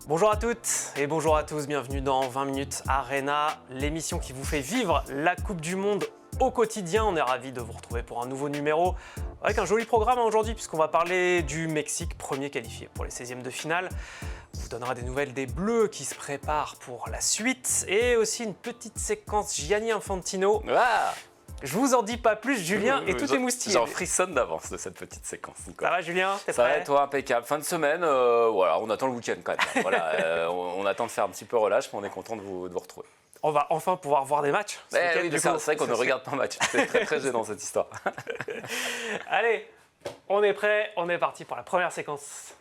Bonjour à toutes et bonjour à tous, bienvenue dans 20 minutes Arena, l'émission qui vous fait vivre la Coupe du Monde au quotidien. On est ravis de vous retrouver pour un nouveau numéro avec un joli programme aujourd'hui puisqu'on va parler du Mexique, premier qualifié pour les 16e de finale. On vous donnera des nouvelles des Bleus qui se préparent pour la suite et aussi une petite séquence Gianni Infantino. Ah, Je vous en dis pas plus, Julien, et tout est moustillé. J'en frissonne d'avance de cette petite séquence, Nicolas. Ça va Julien, t'es Ça va prêt? et toi, impeccable. Fin de semaine, voilà, on attend le week-end quand même. Voilà, on attend de faire un petit peu relâche, mais on est content de vous retrouver. On va enfin pouvoir voir des matchs. ce week-end, Oui, du c'est coup. vrai qu'on ne regarde pas un match. C'est très très gênant cette histoire. Allez, on est prêt, on est parti pour la première séquence.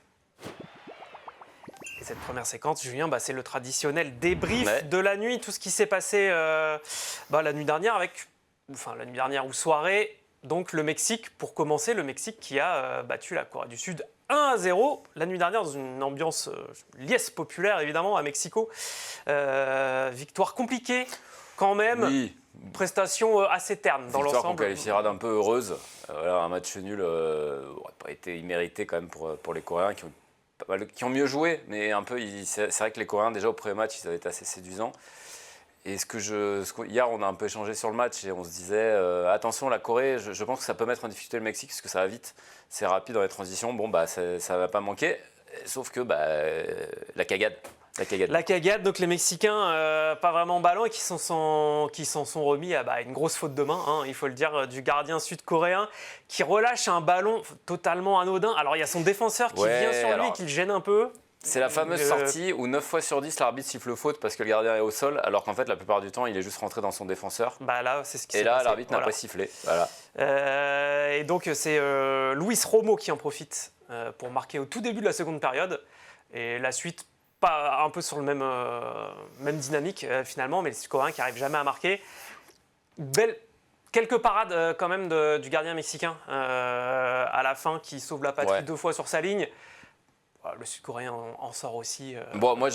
Et cette première séquence, Julien, c'est le traditionnel débrief Ouais. de la nuit, tout ce qui s'est passé la nuit dernière la nuit dernière ou soirée. Donc le Mexique, pour commencer, le Mexique qui a battu la Corée du Sud 1-0 la nuit dernière dans une ambiance liesse populaire évidemment à Mexico. Victoire compliquée quand même. Oui, Prestation assez terne dans victoire qu'on l'ensemble. qualifiera d'un peu heureuse. Voilà, un match nul n'aurait pas été immérité quand même pour les Coréens qui ont mieux joué, mais un peu, c'est vrai que les Coréens déjà au premier match ils avaient été assez séduisants. Et hier, on a un peu échangé sur le match et on se disait attention, la Corée, je pense que ça peut mettre en difficulté le Mexique parce que ça va vite, c'est rapide dans les transitions. Bon, ça va pas manquer, sauf que la cagade. La cagade, donc les Mexicains pas vraiment ballants et qui s'en sont remis à une grosse faute de main, il faut le dire, du gardien sud-coréen qui relâche un ballon totalement anodin. Alors il y a son défenseur qui vient sur lui et qui le gêne un peu. C'est la fameuse sortie où 9 fois sur 10 l'arbitre siffle faute parce que le gardien est au sol, alors qu'en fait la plupart du temps il est juste rentré dans son défenseur. Là, c'est ce qui et s'est là passé. l'arbitre n'a pas sifflé. Voilà. Et donc c'est Luis Romo qui en profite pour marquer au tout début de la seconde période. Et la suite, pas un peu sur le même dynamique finalement, mais les Sud-Coréens qui n'arrivent jamais à marquer. Quelques parades quand même du gardien mexicain à la fin qui sauve la patrie 2 fois sur sa ligne. Le Sud-Coréen en sort aussi. Bon, moi,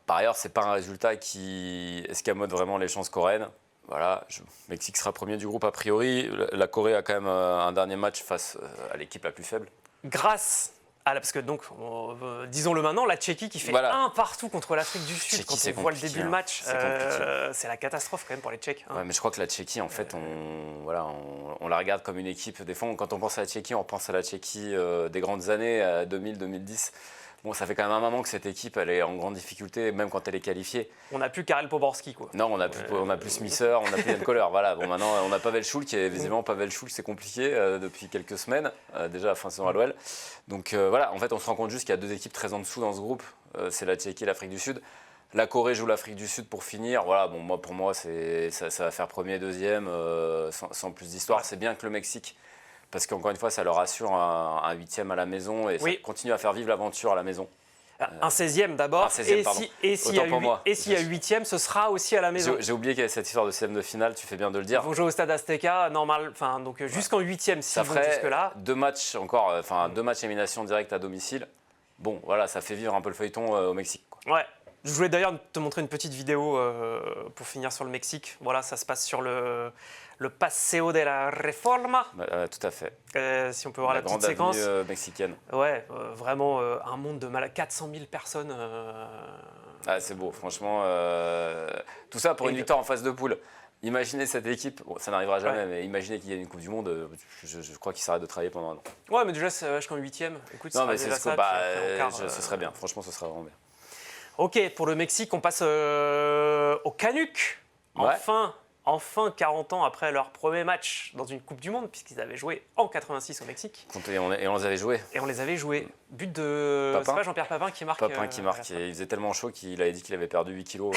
par ailleurs, c'est pas un résultat qui escamote vraiment les chances coréennes. Voilà, Mexique sera premier du groupe a priori. La Corée a quand même un dernier match face à l'équipe la plus faible. Grâce parce que donc, disons-le maintenant, la Tchéquie qui fait un partout contre l'Afrique du Sud. Quand on voit le début du match, c'est la catastrophe quand même pour les Tchèques. Ouais, mais je crois que la Tchéquie, en fait, on la regarde comme une équipe. Des fois, quand on pense à la Tchéquie, on pense à la Tchéquie des grandes années, 2000-2010. Bon, ça fait quand même un moment que cette équipe, elle est en grande difficulté, même quand elle est qualifiée. On n'a plus Karel Poborski, quoi. Non, on n'a plus Smisser, on n'a plus Yann Koller. Voilà, bon, maintenant, on a Pavel Schul, qui est visiblement Pavel Schul, c'est compliqué depuis quelques semaines, déjà à la fin de saison à l'OL. Donc voilà, en fait, on se rend compte juste qu'il y a deux équipes très en dessous dans ce groupe. C'est la Tchéquie et l'Afrique du Sud. La Corée joue l'Afrique du Sud pour finir. Voilà, bon, pour moi, ça va faire premier, deuxième, sans plus d'histoire. Ouais. C'est bien que le Mexique, parce qu'encore une fois, ça leur assure un huitième à la maison et ça continue à faire vivre l'aventure à la maison. Un 16e d'abord, et s'il y a huitième, ce sera aussi à la maison. J'ai oublié qu'il y avait cette histoire de 16e de finale, tu fais bien de le dire. Ils vont jouer au Stade Azteca, normal, donc jusqu'en huitième, s'ils vont jusque-là. Deux matchs élimination directe à domicile. Bon, voilà, ça fait vivre un peu le feuilleton au Mexique, quoi. Ouais. Je voulais d'ailleurs te montrer une petite vidéo pour finir sur le Mexique. Voilà, ça se passe sur le Paseo de la Reforma. Tout à fait. Si on peut voir la petite séquence. La grande avenue mexicaine. Ouais, vraiment un monde de malades. 400 000 personnes. C'est beau, franchement. Tout ça pour une victoire en phase de poule. Imaginez cette équipe, bon, ça n'arrivera jamais, mais imaginez qu'il y ait une Coupe du Monde, je crois qu'il s'arrête de travailler pendant un an. Ouais, mais déjà, c'est jusqu'en huitième. Écoute, non, mais c'est ce serait bien, franchement, ce serait vraiment bien. Ok, pour le Mexique, on passe au Canucks. Enfin, 40 ans après leur premier match dans une Coupe du Monde, puisqu'ils avaient joué en 86 au Mexique. Et on les avait joués. Et on les avait joués. But de... C'est pas Jean-Pierre Papin qui marque. Papin qui marque. Il faisait tellement chaud qu'il avait dit qu'il avait perdu 8 kilos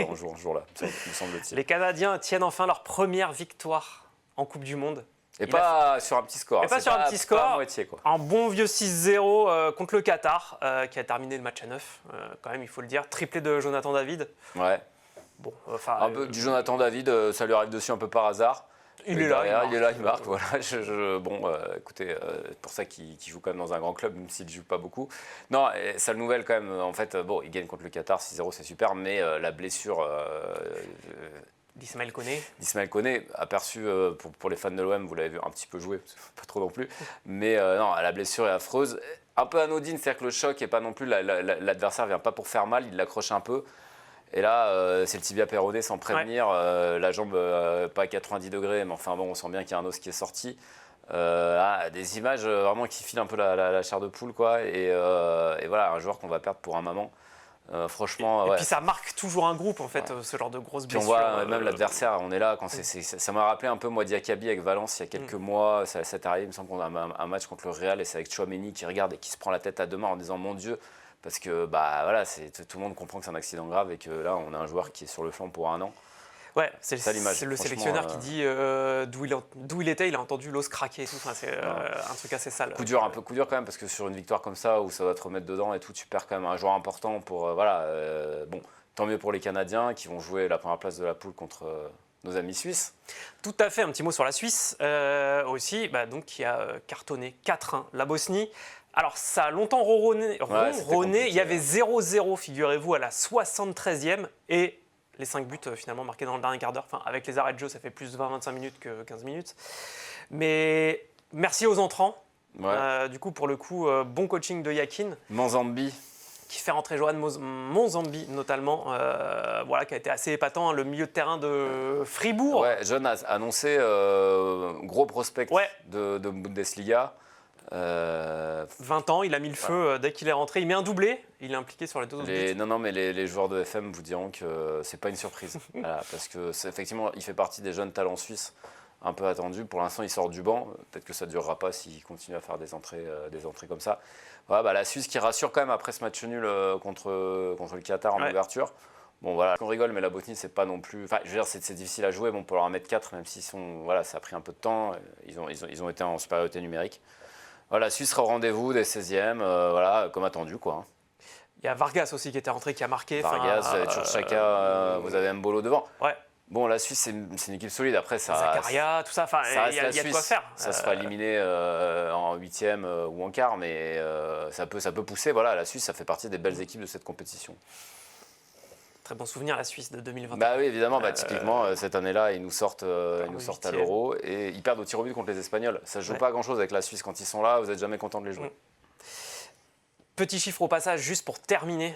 en jour-là, me semble-t-il. Les Canadiens tiennent enfin leur première victoire en Coupe du Monde. Et pas sur un petit score. Et pas sur un petit score. Pas à moitié, quoi. Un bon vieux 6-0 contre le Qatar, qui a terminé le match à 9, quand même, il faut le dire. Triplé de Jonathan David. Ouais. Bon, un peu du Jonathan David, ça lui arrive dessus un peu par hasard. Il est là, il marque. Voilà. Écoutez, pour ça qu'il joue quand même dans un grand club, même s'il ne joue pas beaucoup. Non, sale nouvelle quand même. En fait, il gagne contre le Qatar 6-0, c'est super, mais la blessure d'Ismaël Koné. D'Ismaël Koné, aperçu pour les fans de l'OM, vous l'avez vu un petit peu jouer, pas trop non plus. Mais non, la blessure est affreuse. un peu anodine, c'est-à-dire que le choc est pas non plus, l'adversaire vient pas pour faire mal, il l'accroche un peu. Et là, c'est le tibia péroné sans prévenir, la jambe pas à 90 degrés, mais enfin bon, on sent bien qu'il y a un os qui est sorti. Des images vraiment qui filent un peu la chair de poule, quoi. Et voilà, un joueur qu'on va perdre pour un moment. Franchement, et puis ça marque toujours un groupe en fait, ce genre de grosses blessures. Puis on voit même l'adversaire, on est là, quand ça m'a rappelé un peu moi Diakabi avec Valence il y a quelques mois, ça s'est arrivé, il me semble qu'on a un match contre le Real et c'est avec Tchouaméni qui regarde et qui se prend la tête à deux mains en disant mon Dieu, parce que voilà, tout le monde comprend que c'est un accident grave et que là on a un joueur qui est sur le flanc pour un an. Ouais, c'est le sélectionneur qui dit d'où il était, il a entendu l'os craquer et tout. Enfin, c'est un truc assez sale. Un peu coup dur quand même, parce que sur une victoire comme ça, où ça va te remettre dedans et tout, tu perds quand même un joueur important pour. Bon, tant mieux pour les Canadiens qui vont jouer la première place de la poule contre nos amis suisses. Tout à fait, un petit mot sur la Suisse aussi, donc, qui a cartonné 4-1 la Bosnie. Alors, ça a longtemps ronronné. Il y avait 0-0, figurez-vous, à la 73e. Et les 5 buts finalement marqués dans le dernier quart d'heure. Enfin, avec les arrêts de jeu, ça fait plus 20-25 minutes que 15 minutes. Mais merci aux entrants. Du coup, pour le coup, bon coaching de Yakin. Monzambi. Qui fait rentrer Johan Monzambi notamment, qui a été assez épatant. Le milieu de terrain de Fribourg. Ouais, John a annoncé gros prospect de Bundesliga. 20 ans, il a mis le feu dès qu'il est rentré. Il met un doublé, il est impliqué sur les deux autres buts. Non, mais les joueurs de FM vous diront que c'est pas une surprise. Voilà, parce que effectivement, il fait partie des jeunes talents suisses un peu attendus. Pour l'instant, il sort du banc. Peut-être que ça ne durera pas s'il continue à faire des entrées comme ça. Voilà, la Suisse qui rassure quand même après ce match nul contre le Qatar en ouverture. Bon, voilà, on rigole, mais la Bosnie, c'est pas non plus. Enfin, je veux dire, c'est difficile à jouer. Bon, pour leur en mettre 4, même si ça a pris un peu de temps. Ils ont été en supériorité numérique. Voilà, la Suisse sera au rendez-vous des 16e, comme attendu, quoi. Il y a Vargas aussi qui était rentré, qui a marqué. Vargas, vous avez toujours chacun, vous avez Mbolo devant. Ouais. Bon, la Suisse, c'est une équipe solide. Après, ça. Zakaria, tout ça, il y a de quoi faire. Ça se fera éliminer en 8e ou en quart, mais ça peut pousser. Voilà, la Suisse, ça fait partie des belles équipes de cette compétition. Très bon souvenir, la Suisse de 2021. Bah oui, évidemment. Typiquement, cette année-là, ils nous sortent à l'Euro et ils perdent au tir au but contre les Espagnols. Ça ne joue pas à grand-chose avec la Suisse quand ils sont là. Vous n'êtes jamais content de les jouer. Petit chiffre au passage, juste pour terminer,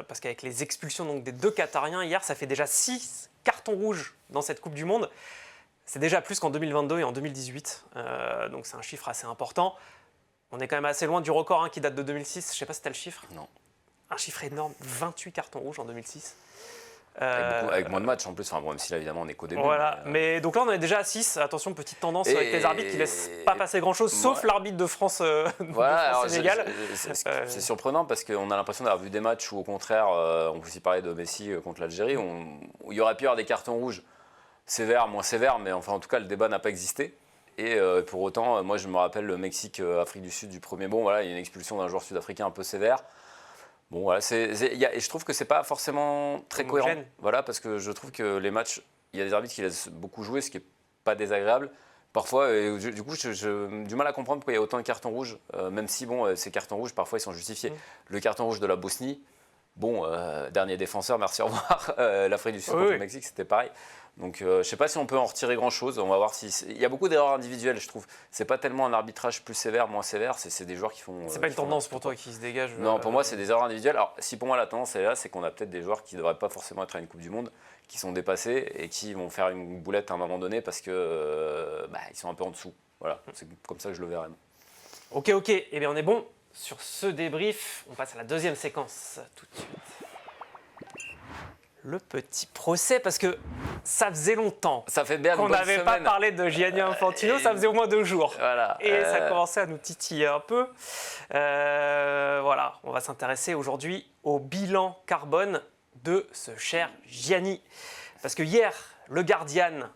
parce qu'avec les expulsions donc, des 2 Qatariens hier, ça fait déjà 6 cartons rouges dans cette Coupe du Monde. C'est déjà plus qu'en 2022 et en 2018. Donc c'est un chiffre assez important. On est quand même assez loin du record qui date de 2006. Je ne sais pas si tu as le chiffre. Non. Un chiffre énorme, 28 cartons rouges en 2006. Avec moins de matchs en plus, même si là évidemment on est qu'au début. Voilà, mais donc là on est déjà à 6. Attention, petite tendance avec les arbitres qui ne laissent pas passer grand chose, sauf l'arbitre de France, Sénégal. C'est surprenant parce qu'on a l'impression d'avoir vu des matchs où au contraire, on peut aussi parler de Messi contre l'Algérie, où il y aurait pu y avoir des cartons rouges sévères, moins sévères, mais enfin en tout cas le débat n'a pas existé. Et pour autant, moi je me rappelle le Mexique-Afrique du Sud du premier il y a une expulsion d'un joueur sud-africain un peu sévère. Bon, voilà, et je trouve que c'est pas forcément très cohérent. Voilà, parce que je trouve que les matchs, il y a des arbitres qui laissent beaucoup jouer, ce qui n'est pas désagréable. Parfois, du coup, j'ai du mal à comprendre pourquoi il y a autant de cartons rouges, même si ces cartons rouges, parfois, ils sont justifiés. Le carton rouge de la Bosnie, dernier défenseur, merci, au revoir. L'Afrique du Sud contre le Mexique, c'était pareil. Donc, je ne sais pas si on peut en retirer grand-chose. On va voir si. Il y a beaucoup d'erreurs individuelles, je trouve. C'est pas tellement un arbitrage plus sévère, moins sévère. C'est des joueurs qui font. C'est pas une tendance pour toi qui se dégage. Non, pour moi, c'est des erreurs individuelles. Alors, si pour moi la tendance est là, c'est qu'on a peut-être des joueurs qui ne devraient pas forcément être à une Coupe du Monde, qui sont dépassés et qui vont faire une boulette à un moment donné parce que ils sont un peu en dessous. Voilà, c'est comme ça que je le verrai. Ok. Eh bien, on est bon. Sur ce débrief, on passe à la deuxième séquence tout de suite. Le petit procès, parce que ça faisait longtemps qu'on n'avait pas parlé de Gianni Infantino, ça faisait au moins 2 jours. Voilà, et ça commençait à nous titiller un peu. On va s'intéresser aujourd'hui au bilan carbone de ce cher Gianni. Parce que hier, le Guardian,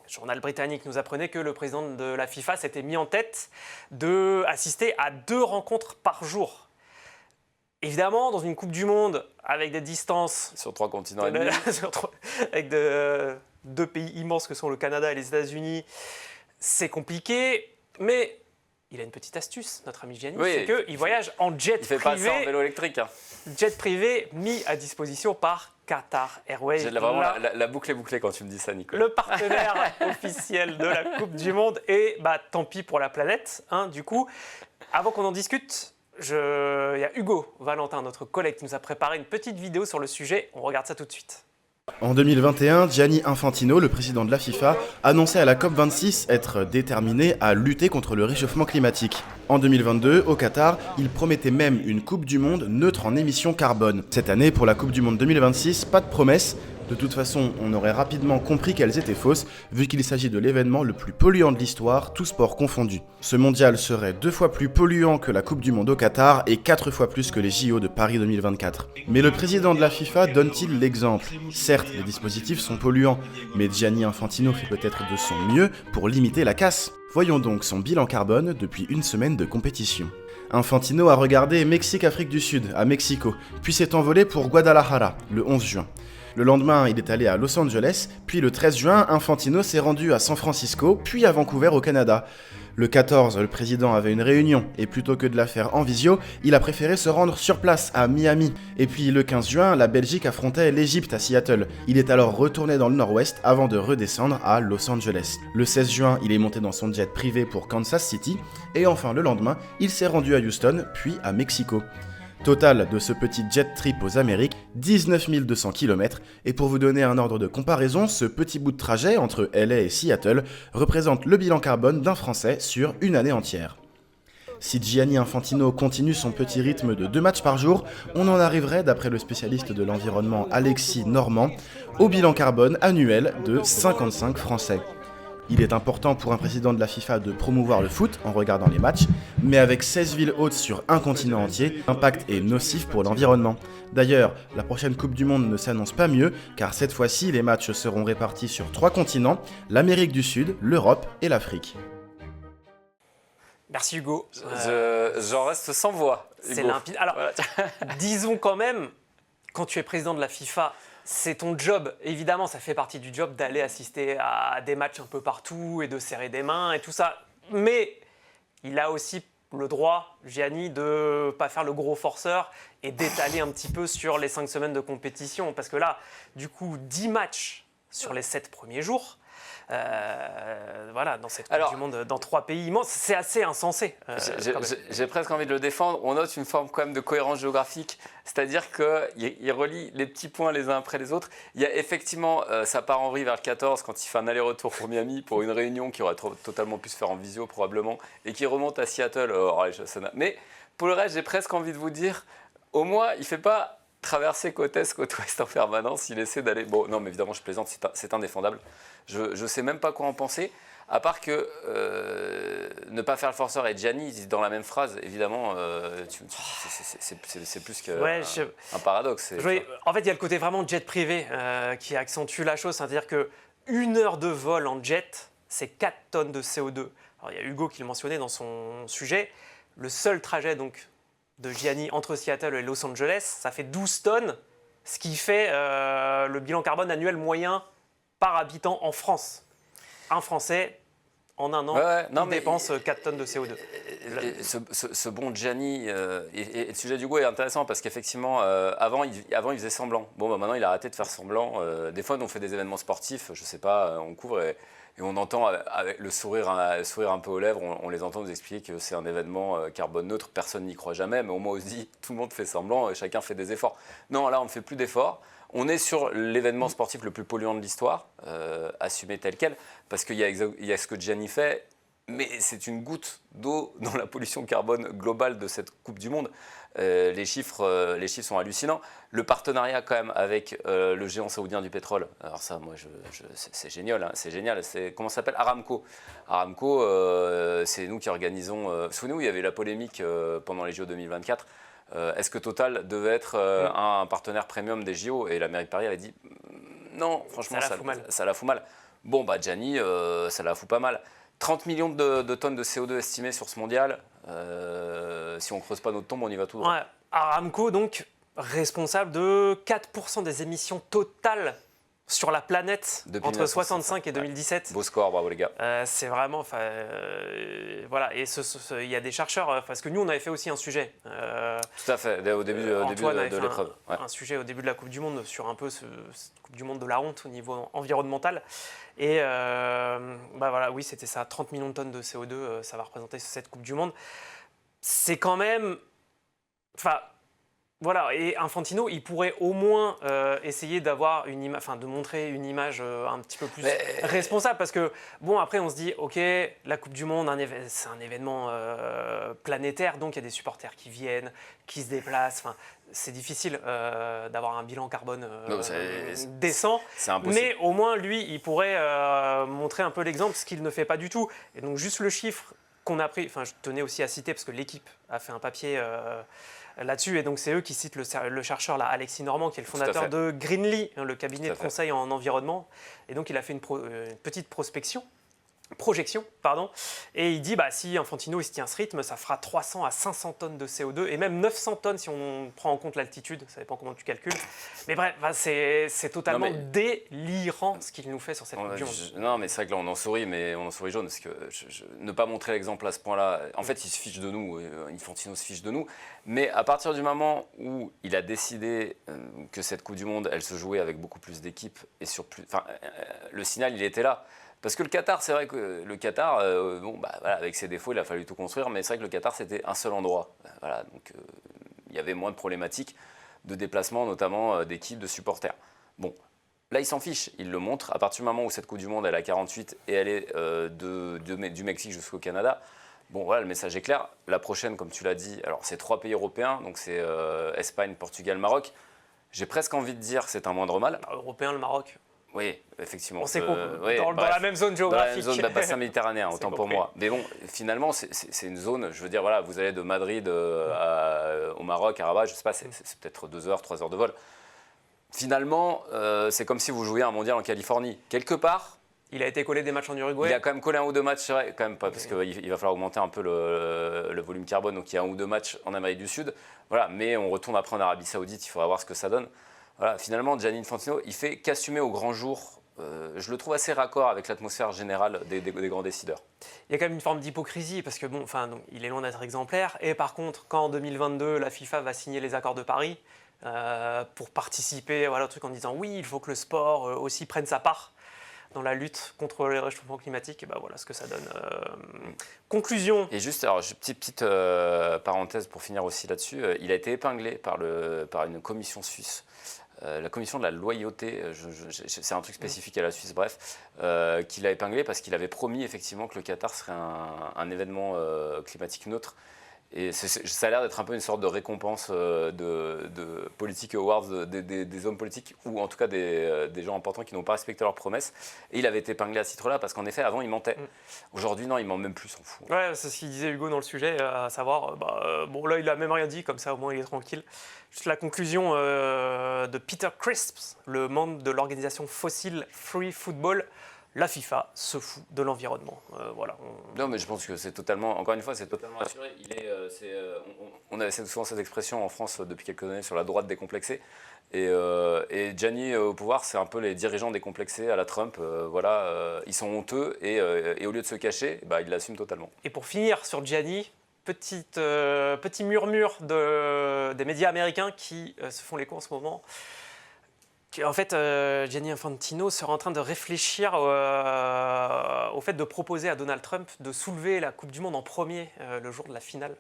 journal britannique, nous apprenait que le président de la FIFA s'était mis en tête d'assister à 2 rencontres par jour. Évidemment, dans une Coupe du Monde, avec des distances... Sur 3 continents et demi. Avec 2 pays immenses que sont le Canada et les États-Unis, c'est compliqué. Mais il a une petite astuce, notre ami Gianni, c'est qu'il voyage en jet privé. Il fait pas ça en vélo électrique. Jet privé mis à disposition par Qatar Airways. J'ai vraiment la boucle est bouclée quand tu me dis ça, Nicolas. Le partenaire officiel de la Coupe du Monde. Et tant pis pour la planète, du coup. Avant qu'on en discute, il y a Hugo Valentin, notre collègue, qui nous a préparé une petite vidéo sur le sujet. On regarde ça tout de suite. En 2021, Gianni Infantino, le président de la FIFA, annonçait à la COP26 être déterminé à lutter contre le réchauffement climatique. En 2022, au Qatar, il promettait même une Coupe du Monde neutre en émissions carbone. Cette année, pour la Coupe du Monde 2026, pas de promesses. De toute façon, on aurait rapidement compris qu'elles étaient fausses, vu qu'il s'agit de l'événement le plus polluant de l'histoire, tous sports confondus. Ce mondial serait 2 fois plus polluant que la Coupe du Monde au Qatar et 4 fois plus que les JO de Paris 2024. Mais le président de la FIFA donne-t-il l'exemple ? Certes, les dispositifs sont polluants, mais Gianni Infantino fait peut-être de son mieux pour limiter la casse. Voyons donc son bilan carbone depuis une semaine de compétition. Infantino a regardé Mexique-Afrique du Sud, à Mexico, puis s'est envolé pour Guadalajara, le 11 juin. Le lendemain, il est allé à Los Angeles, puis le 13 juin, Infantino s'est rendu à San Francisco, puis à Vancouver au Canada. Le 14, le président avait une réunion, et plutôt que de la faire en visio, il a préféré se rendre sur place, à Miami. Et puis le 15 juin, la Belgique affrontait l'Égypte à Seattle. Il est alors retourné dans le nord-ouest avant de redescendre à Los Angeles. Le 16 juin, il est monté dans son jet privé pour Kansas City, et enfin le lendemain, il s'est rendu à Houston, puis à Mexico. Total de ce petit jet trip aux Amériques, 19 200 km, et pour vous donner un ordre de comparaison, ce petit bout de trajet entre LA et Seattle représente le bilan carbone d'un Français sur une année entière. Si Gianni Infantino continue son petit rythme de 2 matchs par jour, on en arriverait, d'après le spécialiste de l'environnement Alexis Normand, au bilan carbone annuel de 55 Français. Il est important pour un président de la FIFA de promouvoir le foot en regardant les matchs, mais avec 16 villes hôtes sur un continent entier, l'impact est nocif pour l'environnement. D'ailleurs, la prochaine Coupe du Monde ne s'annonce pas mieux, car cette fois-ci, les matchs seront répartis sur 3 continents, l'Amérique du Sud, l'Europe et l'Afrique. Merci Hugo. J'en reste sans voix. C'est Hugo. limpide. Alors, Voilà. disons quand même, quand tu es président de la FIFA, c'est ton job. Évidemment, ça fait partie du job d'aller assister à des matchs un peu partout et de serrer des mains et tout ça. Mais il a aussi le droit, Gianni, de ne pas faire le gros forceur et d'étaler un petit peu sur les 5 semaines de compétition. Parce que là, du coup, 10 matchs sur les 7 premiers jours. Voilà, dans cette Coupe du Monde, dans 3 pays immenses, c'est assez insensé. J'ai presque envie de le défendre. On note une forme quand même de cohérence géographique, c'est-à-dire qu'il relie les petits points les uns après les autres. Il y a effectivement, ça part en vrille vers le 14 quand il fait un aller-retour pour Miami pour une réunion qui aurait totalement pu se faire en visio probablement et qui remonte à Seattle. Mais pour le reste, j'ai presque envie de vous dire, au moins, il ne fait pas traverser côte est, côte ouest en permanence, il essaie d'aller... Bon, non, mais évidemment, je plaisante, c'est indéfendable. Je ne sais même pas quoi en penser, à part que ne pas faire le forceur et Gianni dans la même phrase, évidemment, c'est plus qu'un paradoxe. En fait, il y a le côté vraiment jet privé qui accentue la chose, c'est-à-dire que 1 heure de vol en jet, c'est 4 tonnes de CO2. Alors, il y a Hugo qui le mentionnait dans son sujet, le seul trajet donc de Gianni entre Seattle et Los Angeles, ça fait 12 tonnes, ce qui fait le bilan carbone annuel moyen par habitant en France. Un Français, en un an, dépense 4 tonnes de CO2. Ce bon Gianni, et le sujet d'Hugo est intéressant parce qu'effectivement, avant, il faisait semblant. Bon, maintenant, il a arrêté de faire semblant. Des fois, on fait des événements sportifs, je ne sais pas, on couvre et on entend avec le sourire un peu aux lèvres, on les entend nous expliquer que c'est un événement carbone neutre, personne n'y croit jamais, mais au moins on se dit tout le monde fait semblant et chacun fait des efforts. Non, là on ne fait plus d'efforts, on est sur l'événement sportif le plus polluant de l'histoire, assumé tel quel, parce qu'il y a ce que Gianni fait, mais c'est une goutte d'eau dans la pollution carbone globale de cette Coupe du Monde. Les chiffres sont hallucinants. Le partenariat quand même avec le géant saoudien du pétrole, alors ça, moi, c'est génial, hein, c'est génial. Comment ça s'appelle ? Aramco. Aramco, c'est nous qui organisons. Souvenez-vous, il y avait la polémique pendant les JO 2024. Est-ce que Total devait être un partenaire premium des JO ? Et la mairie de Paris avait dit non, franchement, ça la fout mal. Bon, bah Gianni, ça la fout pas mal. 30 millions de tonnes de CO2 estimées sur ce mondial. Si on ne creuse pas notre tombe, on y va tout droit. Ouais. Aramco, donc, responsable de 4% des émissions totales sur la planète depuis entre 65 et 2017. Beau score, bravo les gars. C'est vraiment... voilà, et il y a des chercheurs, parce que nous, on avait fait aussi un sujet. Tout à fait, au début de l'épreuve. Un sujet au début de la Coupe du Monde sur un peu cette Coupe du Monde de la honte au niveau environnemental. Et voilà, oui, c'était ça, 30 millions de tonnes de CO2, ça va représenter cette Coupe du Monde. c'est quand même... Enfin, voilà, et Infantino, il pourrait au moins essayer d'avoir de montrer une image un petit peu plus responsable, parce que bon, après on se dit, ok, la Coupe du Monde, c'est un événement planétaire, donc il y a des supporters qui viennent, qui se déplacent. Enfin, c'est difficile d'avoir un bilan carbone décent, c'est impossible. Mais au moins lui, il pourrait montrer un peu l'exemple, ce qu'il ne fait pas du tout. Et donc juste le chiffre qu'on a pris, enfin, je tenais aussi à citer parce que l'équipe a fait un papier là-dessus, et donc c'est eux qui citent le chercheur là, Alexis Normand, qui est le fondateur de Greenly, le cabinet de conseil en environnement, et donc il a fait une petite projection, et il dit si Infantino il se tient à ce rythme, ça fera 300 à 500 tonnes de CO2 et même 900 tonnes si on prend en compte l'altitude, ça dépend comment tu calcules. Mais bref, c'est totalement délirant ce qu'il nous fait sur cette Coupe du Monde. Non, mais c'est vrai que là on en sourit, mais on en sourit jaune, parce que ne pas montrer l'exemple à ce point-là, en fait il se fiche de nous, Infantino se fiche de nous, mais à partir du moment où il a décidé que cette Coupe du Monde elle se jouait avec beaucoup plus d'équipes et sur plus, le signal il était là. Parce que le Qatar, c'est vrai que le Qatar, voilà, avec ses défauts, il a fallu tout construire, mais c'est vrai que le Qatar, c'était un seul endroit. Voilà, donc il y avait moins de problématiques de déplacement, notamment d'équipes, de supporters. Bon, là, il s'en fiche, il le montre. À partir du moment où cette Coupe du Monde, elle est à 48 et elle est du Mexique jusqu'au Canada, bon, voilà, le message est clair. La prochaine, comme tu l'as dit, alors c'est 3 pays européens, donc c'est Espagne, Portugal, Maroc. J'ai presque envie de dire que c'est un moindre mal. Européen, le Maroc. Oui, effectivement. On sait dans la même zone géographique. Dans la même zone bassin méditerranéen, autant pour moi. Mais bon, finalement, c'est une zone, je veux dire, voilà, vous allez de Madrid au Maroc, à Rabat, je ne sais pas, c'est peut-être 2 heures, 3 heures de vol. Finalement, c'est comme si vous jouiez un mondial en Californie. Quelque part... Il a été collé des matchs en Uruguay. Il a quand même collé 1 ou 2 matchs, c'est vrai, quand même pas, parce qu'il va falloir augmenter un peu le volume carbone, donc il y a 1 ou 2 matchs en Amérique du Sud. Voilà, mais on retourne après en Arabie Saoudite, il faudra voir ce que ça donne. Voilà, finalement, Gianni Infantino, il fait qu'assumer au grand jour. Je le trouve assez raccord avec l'atmosphère générale des grands décideurs. Il y a quand même une forme d'hypocrisie parce que il est loin d'être exemplaire. Et par contre, quand en 2022, la FIFA va signer les accords de Paris pour participer au truc en disant oui, il faut que le sport aussi prenne sa part dans la lutte contre le réchauffement climatique, et voilà ce que ça donne. Conclusion. Et juste, alors, petite parenthèse pour finir aussi là-dessus, il a été épinglé par une commission suisse. La commission de la loyauté, c'est un truc spécifique à la Suisse, bref, qui l'a épinglé parce qu'il avait promis effectivement que le Qatar serait un événement climatique neutre. Et ça a l'air d'être un peu une sorte de récompense de politique awards des hommes politiques, ou en tout cas des gens importants qui n'ont pas respecté leurs promesses. Et il avait été épinglé à ce titre-là parce qu'en effet, avant, il mentait. Aujourd'hui, non, il ment même plus, s'en fout. Ouais, c'est ce qu'il disait Hugo dans le sujet, à savoir, bon là, il a même rien dit, comme ça, au moins, il est tranquille. Juste la conclusion de Peter Crisps, le membre de l'organisation Fossil Free Football. La FIFA se fout de l'environnement. Voilà. Non, mais je pense que c'est totalement, encore une fois, c'est totalement assuré. On a souvent cette expression en France depuis quelques années sur la droite décomplexée. Et Gianni au pouvoir, c'est un peu les dirigeants décomplexés à la Trump. Voilà, ils sont honteux et au lieu de se cacher, ils l'assument totalement. Et pour finir sur Gianni, petit murmure des médias américains qui se font l'écho en ce moment. En fait, Gianni Infantino serait en train de réfléchir au fait de proposer à Donald Trump de soulever la Coupe du Monde en premier le jour de la finale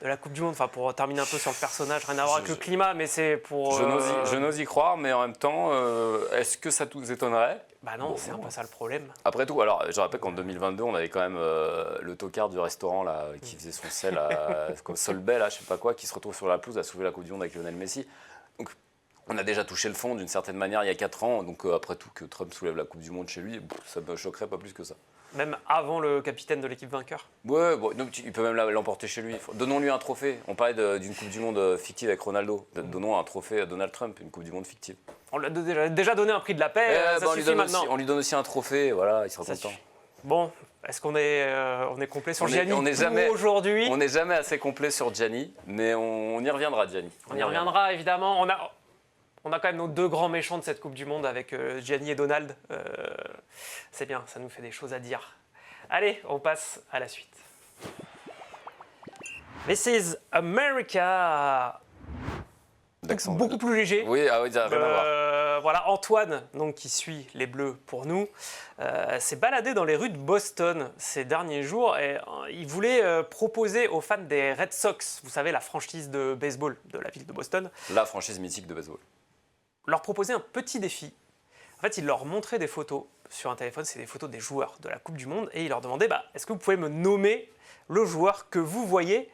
de la Coupe du Monde. Enfin, pour terminer un peu sur le personnage, rien à voir avec le climat, mais c'est pour... Je n'ose y croire, mais en même temps, est-ce que ça vous étonnerait ? Non, c'est un peu ça le problème. Après tout, alors je rappelle qu'en 2022, on avait quand même le tocard du restaurant là, qui faisait son sel, comme Solbay, là, je sais pas quoi, qui se retrouve sur la pelouse à soulever la Coupe du Monde avec Lionel Messi. Donc, on a déjà touché le fond d'une certaine manière il y a 4 ans, donc après tout que Trump soulève la Coupe du Monde chez lui, ça me choquerait pas plus que ça. Même avant le capitaine de l'équipe vainqueur. Ouais, bon, il peut même l'emporter chez lui. Donnons-lui un trophée. On parlait d'une Coupe du Monde fictive avec Ronaldo. Donnons un trophée à Donald Trump, une Coupe du Monde fictive. On lui a déjà donné un prix de la paix, ça suffit maintenant. On lui donne aussi un trophée, voilà, il sera content. Bon, est-ce qu'on est complet sur Gianni aujourd'hui ? On n'est jamais assez complet sur Gianni, mais on y reviendra, Gianni. On y reviendra, évidemment. On a quand même nos 2 grands méchants de cette Coupe du Monde avec Gianni et Donald. C'est bien, ça nous fait des choses à dire. Allez, on passe à la suite. This is America. D'accent. beaucoup plus léger. Oui, ah oui, ça n'a rien à voir. Voilà, Antoine, donc, qui suit les Bleus pour nous, s'est baladé dans les rues de Boston ces derniers jours et il voulait proposer aux fans des Red Sox, vous savez, la franchise de baseball de la ville de Boston, La franchise mythique de baseball. leur proposer un petit défi. En fait, il leur montrait des photos sur un téléphone, c'est des photos des joueurs de la Coupe du Monde, et il leur demandait est-ce que vous pouvez me nommer le joueur que vous voyez?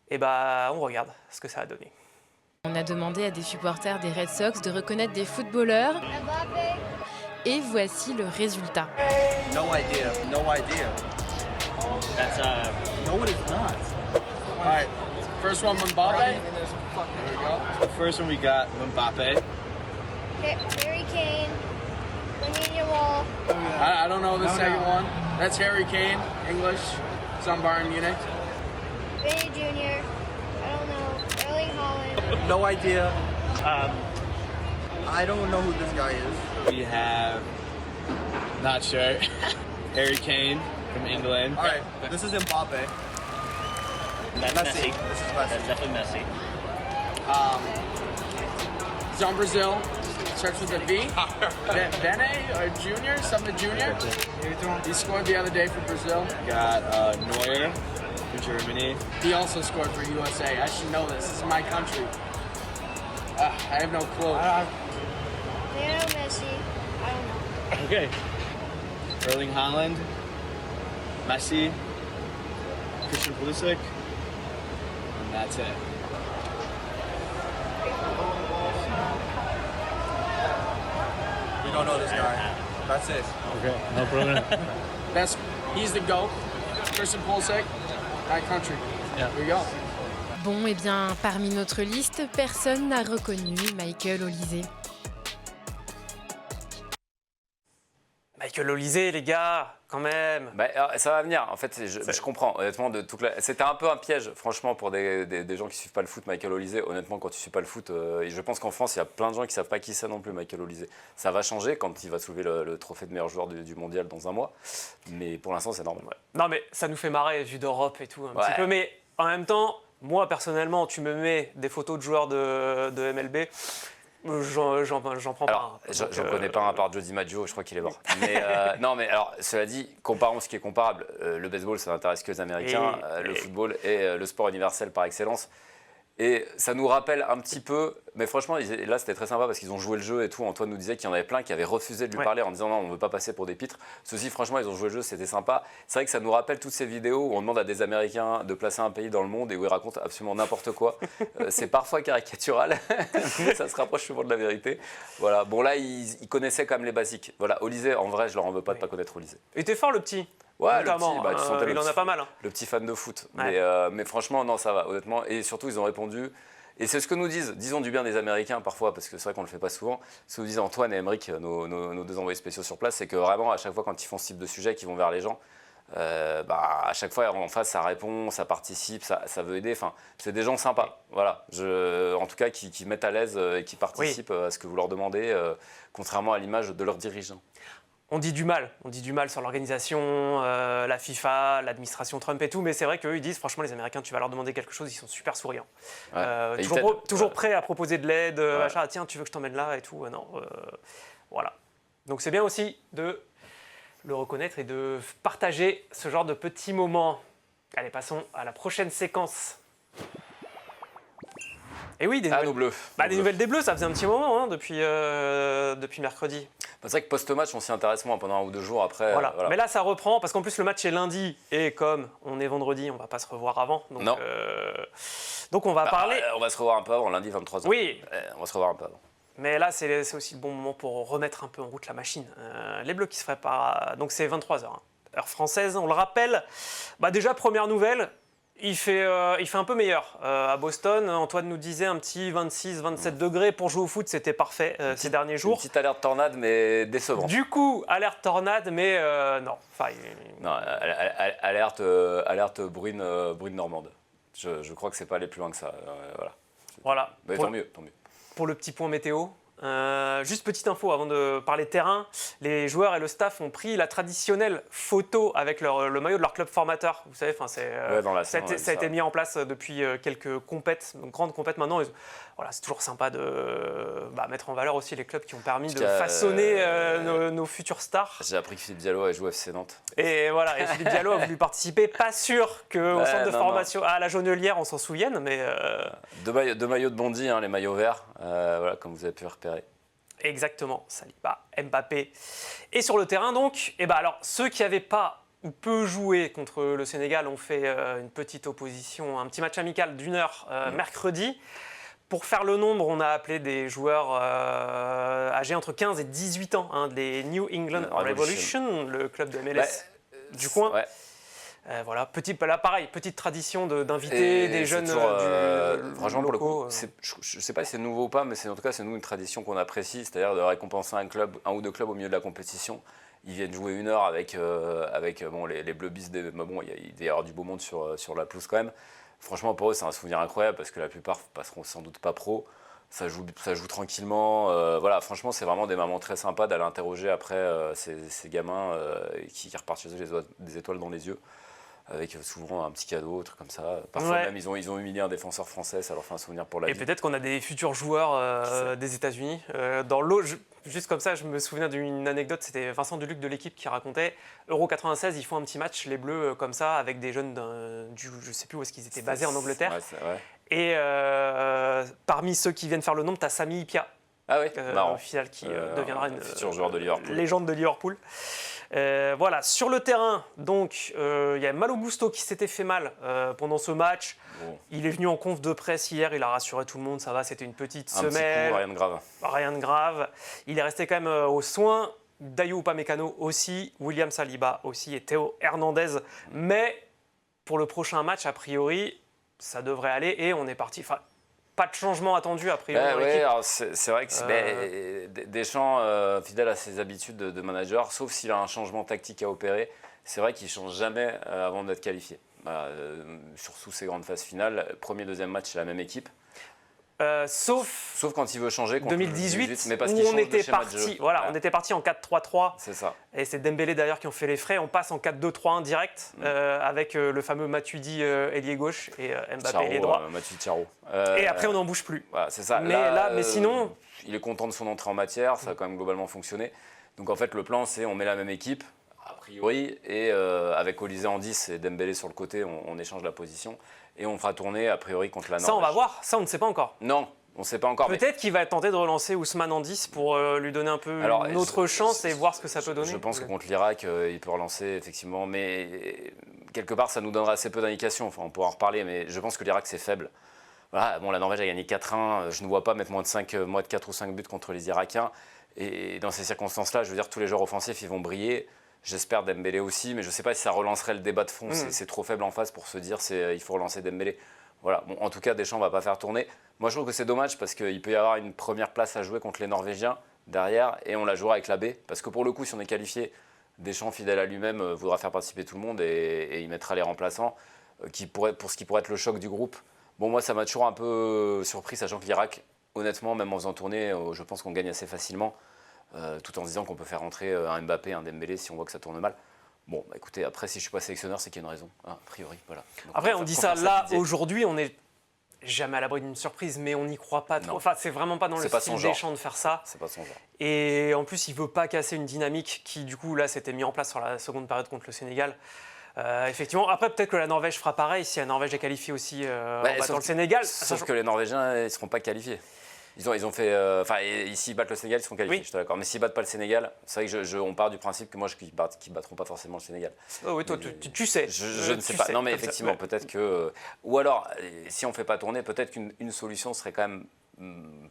Et on regarde ce que ça a donné. On a demandé à des supporters des Red Sox de reconnaître des footballeurs et voici le résultat. No idea. No idea. That's no, it is not. All right. First one, Mbappe. There we go. The first one we got Mbappe. Harry Kane, Lamine I don't know the second one. That's Harry Kane, English. It's on Bayern Munich. Vinny Jr. I don't know. Erling Haaland. No idea. I don't know who this guy is. We have, not sure, Harry Kane from England. All right, this is Mbappe. That's Messi. This is Messi. That's definitely Messi. He's on Brazil. Starts with a V. Vene or Junior, something Junior. He scored the other day for Brazil. Got Neuer for Germany. He also scored for USA. I should know this. This is my country. I have no clue. Lionel Messi. I don't know. Okay. Erling Haaland, Messi, Christian Pulisic, and that's it. We don't know this guy. That's it. Okay, no problem. He's the GOAT. Christian Pulisic, my country. Yeah. Here we go. Bon, eh bien, parmi notre liste, personne n'a reconnu Michael Olise. Michael Olise, les gars, quand même. Alors, ça va venir. En fait, je comprends. Honnêtement, c'était un peu un piège, franchement, pour des gens qui ne suivent pas le foot. Michael Olise, honnêtement, quand tu ne suis pas le foot, et je pense qu'en France, il y a plein de gens qui ne savent pas qui c'est non plus, Michael Olise. Ça va changer quand il va soulever le trophée de meilleur joueur du mondial dans un mois. Mais pour l'instant, c'est normal. Ouais. Non, mais ça nous fait marrer, vu d'Europe et tout, un Ouais. petit peu. Mais en même temps, moi, personnellement, tu me mets des photos de joueurs de MLB, j'en prends Alors, pas. j'en connais pas un à part Joe DiMaggio, je crois qu'il est mort. Mais non, mais alors, cela dit, comparons ce qui est comparable. Le baseball, ça n'intéresse que les Américains. Le football est le sport universel par excellence. Et ça nous rappelle un petit peu, mais franchement, là c'était très sympa parce qu'ils ont joué le jeu et tout. Antoine nous disait qu'il y en avait plein qui avaient refusé de lui parler en disant non, on ne veut pas passer pour des pitres. Ceux-ci, franchement, ils ont joué le jeu, c'était sympa. C'est vrai que ça nous rappelle toutes ces vidéos où on demande à des Américains de placer un pays dans le monde et où ils racontent absolument n'importe quoi. C'est parfois caricatural, mais ça se rapproche souvent de la vérité. Voilà. Bon, là, ils connaissaient quand même les basiques. Voilà, Olise, en vrai, je leur en veux pas de pas connaître Olise. Il était fort, le petit. Ouais, notamment, le petit, tu sentais il en a pas mal. Hein. Le petit fan de foot. Ouais. Mais franchement, non, ça va, honnêtement. Et surtout, ils ont répondu. Et c'est ce que nous disons du bien des Américains parfois, parce que c'est vrai qu'on ne le fait pas souvent. Ce que nous disent Antoine et Emeric, nos deux envoyés spéciaux sur place, c'est que vraiment, à chaque fois, quand ils font ce type de sujet, qu'ils vont vers les gens, à chaque fois, en face, ça répond, ça participe, ça veut aider. Enfin, c'est des gens sympas, voilà. En tout cas, qui mettent à l'aise et qui participent à ce que vous leur demandez, contrairement à l'image de leurs dirigeants. On dit du mal sur l'organisation, la FIFA, l'administration Trump et tout, mais c'est vrai qu'eux, ils disent, franchement, les Américains, tu vas leur demander quelque chose, ils sont super souriants. Ouais. Toujours prêts à proposer de l'aide, achat, tiens, tu veux que je t'emmène là et tout. Non, voilà. Donc c'est bien aussi de le reconnaître et de partager ce genre de petits moments. Allez, passons à la prochaine séquence. Et oui, des nos Bleus. Des nouvelles des Bleus, ça faisait un petit moment depuis mercredi. C'est vrai que post-match, on s'y intéresse moins pendant un ou deux jours après. Voilà. Mais là, ça reprend parce qu'en plus, le match est lundi et comme on est vendredi, on ne va pas se revoir avant. Donc, non. Donc on va parler. On va se revoir un peu avant, lundi 23h. Oui. On va se revoir un peu avant. Mais là, c'est aussi le bon moment pour remettre un peu en route la machine. Les Bleus qui se préparent. Donc c'est 23h, heure française. On le rappelle. Déjà, première nouvelle. Il fait un peu meilleur à Boston. Antoine nous disait un petit 26-27 degrés pour jouer au foot, c'était parfait ces derniers jours. Une petite alerte tornade, mais décevante. Du coup, alerte tornade, mais non. Non, alerte bruine normande. Je crois que c'est pas aller plus loin que ça. Voilà. Voilà. Mais tant mieux. Pour le petit point météo, Juste petite info avant de parler terrain, les joueurs et le staff ont pris la traditionnelle photo avec le maillot de leur club formateur. Vous savez, dans la ça a été mis en place depuis quelques compètes, donc grandes compètes maintenant. Voilà, c'est toujours sympa de mettre en valeur aussi les clubs qui ont permis de façonner nos futures stars. J'ai appris que Philippe Diallo a joué au FC Nantes. Et voilà, et Philippe Diallo a voulu participer. Pas sûr qu'au centre de formation à la Jaunelière, on s'en souvienne, mais... Deux maillots de Bondy, hein, les maillots verts, voilà, comme vous avez pu repérer. Exactement, Saliba, Mbappé. Et sur le terrain donc, alors ceux qui n'avaient pas ou peu joué contre le Sénégal ont fait une petite opposition, un petit match amical d'1 heure mercredi. Pour faire le nombre, on a appelé des joueurs âgés entre 15 et 18 ans, les New England Revolution, le club de MLS du coin. Ouais. Voilà, petite tradition d'inviter des jeunes franchement, locaux. Je ne sais pas si c'est nouveau ou pas, mais en tout cas, c'est nous une tradition qu'on apprécie, c'est-à-dire de récompenser un ou deux clubs au milieu de la compétition. Ils viennent jouer 1 heure avec les Bleubies. Il y a du beau monde sur la pelouse quand même. Franchement, pour eux, c'est un souvenir incroyable parce que la plupart passeront sans doute pas pro. Ça joue tranquillement. Voilà, franchement, c'est vraiment des moments très sympas d'aller interroger après ces gamins qui repartent chez eux des étoiles dans les yeux, avec souvent un petit cadeau, un truc comme ça. Parfois même, ils ont humilié un défenseur français, ça leur fait un souvenir pour la vie. Et peut-être qu'on a des futurs joueurs des États-Unis. Juste comme ça, je me souviens d'une anecdote, c'était Vincent Duluc de l'équipe qui racontait Euro 96, ils font un petit match, les Bleus, comme ça, avec des jeunes je ne sais plus où est-ce qu'ils étaient basés en Angleterre. Ouais. Et parmi ceux qui viennent faire le nombre, tu as Sami Hyypiä, au final, qui deviendra une futur joueur de Liverpool. Légende de Liverpool. Voilà, sur le terrain, donc il y a Malo Gusto qui s'était fait mal pendant ce match. Bon. Il est venu en conf de presse hier, il a rassuré tout le monde, ça va, c'était une petite semaine. Petit coup, rien de grave. Rien de grave. Il est resté quand même aux soins. Dayo Upamecano aussi, William Saliba aussi et Théo Hernandez. Mais pour le prochain match, a priori, ça devrait aller et on est parti. Enfin, pas de changement attendu a priori dans l'équipe. C'est vrai que Deschamps, fidèle à ses habitudes de manager, sauf s'il a un changement tactique à opérer, c'est vrai qu'il ne change jamais avant d'être qualifié. Surtout ces grandes phases finales, premier, deuxième match, c'est la même équipe. Sauf quand il veut changer contre 2018, mais parce où on était parti. Voilà, on était parti en 4-3-3. C'est ça. Et c'est Dembélé d'ailleurs qui ont fait les frais. On passe en 4-2-3-1 direct avec le fameux Matuidi ailier gauche et Mbappé ailier droit. Matuidi Charo. Et après on n'en bouge plus. Voilà, c'est ça. Mais sinon, il est content de son entrée en matière. Ça a quand même globalement fonctionné. Donc en fait, le plan, c'est on met la même équipe a priori et avec Olysée en 10 et Dembélé sur le côté, on échange la position. Et on fera tourner a priori contre la Norvège. Ça, on va voir. Ça, on ne sait pas encore. Non, on ne sait pas encore. Peut-être qu'il va tenter de relancer Ousmane en 10 pour lui donner un peu une autre chance et voir ce que ça peut donner. Je pense que contre l'Irak, il peut relancer, effectivement. Mais quelque part, ça nous donnera assez peu d'indications. Enfin, on pourra en reparler, mais je pense que l'Irak, c'est faible. Voilà, bon, la Norvège a gagné 4-1. Je ne vois pas mettre moins de 4 ou 5 buts contre les Irakiens. Et dans ces circonstances-là, je veux dire, tous les joueurs offensifs, ils vont briller. J'espère Dembélé aussi, mais je ne sais pas si ça relancerait le débat de fond. C'est trop faible en face pour se dire il faut relancer Dembélé. Voilà. Bon, en tout cas, Deschamps ne va pas faire tourner. Moi, je trouve que c'est dommage parce qu'il peut y avoir une première place à jouer contre les Norvégiens derrière et on la jouera avec la B. Parce que pour le coup, si on est qualifié, Deschamps, fidèle à lui-même, voudra faire participer tout le monde et il mettra les remplaçants pour ce qui pourrait être le choc du groupe. Bon, moi, ça m'a toujours un peu surpris, sachant que l'Irak, honnêtement, même en faisant tourner, je pense qu'on gagne assez facilement. Tout en se disant qu'on peut faire rentrer un Mbappé, un Dembélé si on voit que ça tourne mal. Bon, bah écoutez, après, si je ne suis pas sélectionneur, c'est qu'il y a une raison, a priori. Voilà. Donc, après, on dit ça là, aujourd'hui, on n'est jamais à l'abri d'une surprise, mais on n'y croit pas trop. Enfin, c'est vraiment pas dans le style Deschamps de faire ça. C'est pas son genre. Et en plus, il ne veut pas casser une dynamique qui, du coup, là, s'était mise en place sur la seconde période contre le Sénégal. Effectivement, après, peut-être que la Norvège fera pareil si la Norvège est qualifiée aussi en battant le Sénégal. Sauf que les Norvégiens, ils ne seront pas qualifiés. Ils ont fait. S'ils battent le Sénégal, ils seront qualifiés, je suis d'accord. Mais s'ils ne battent pas le Sénégal, c'est vrai qu'on part du principe que moi, qu'ils ne battront pas forcément le Sénégal. Oh oui, toi, tu sais. Je ne sais pas. Non, mais effectivement, peut-être que. Ou alors, si on ne fait pas tourner, peut-être qu'une solution serait quand même,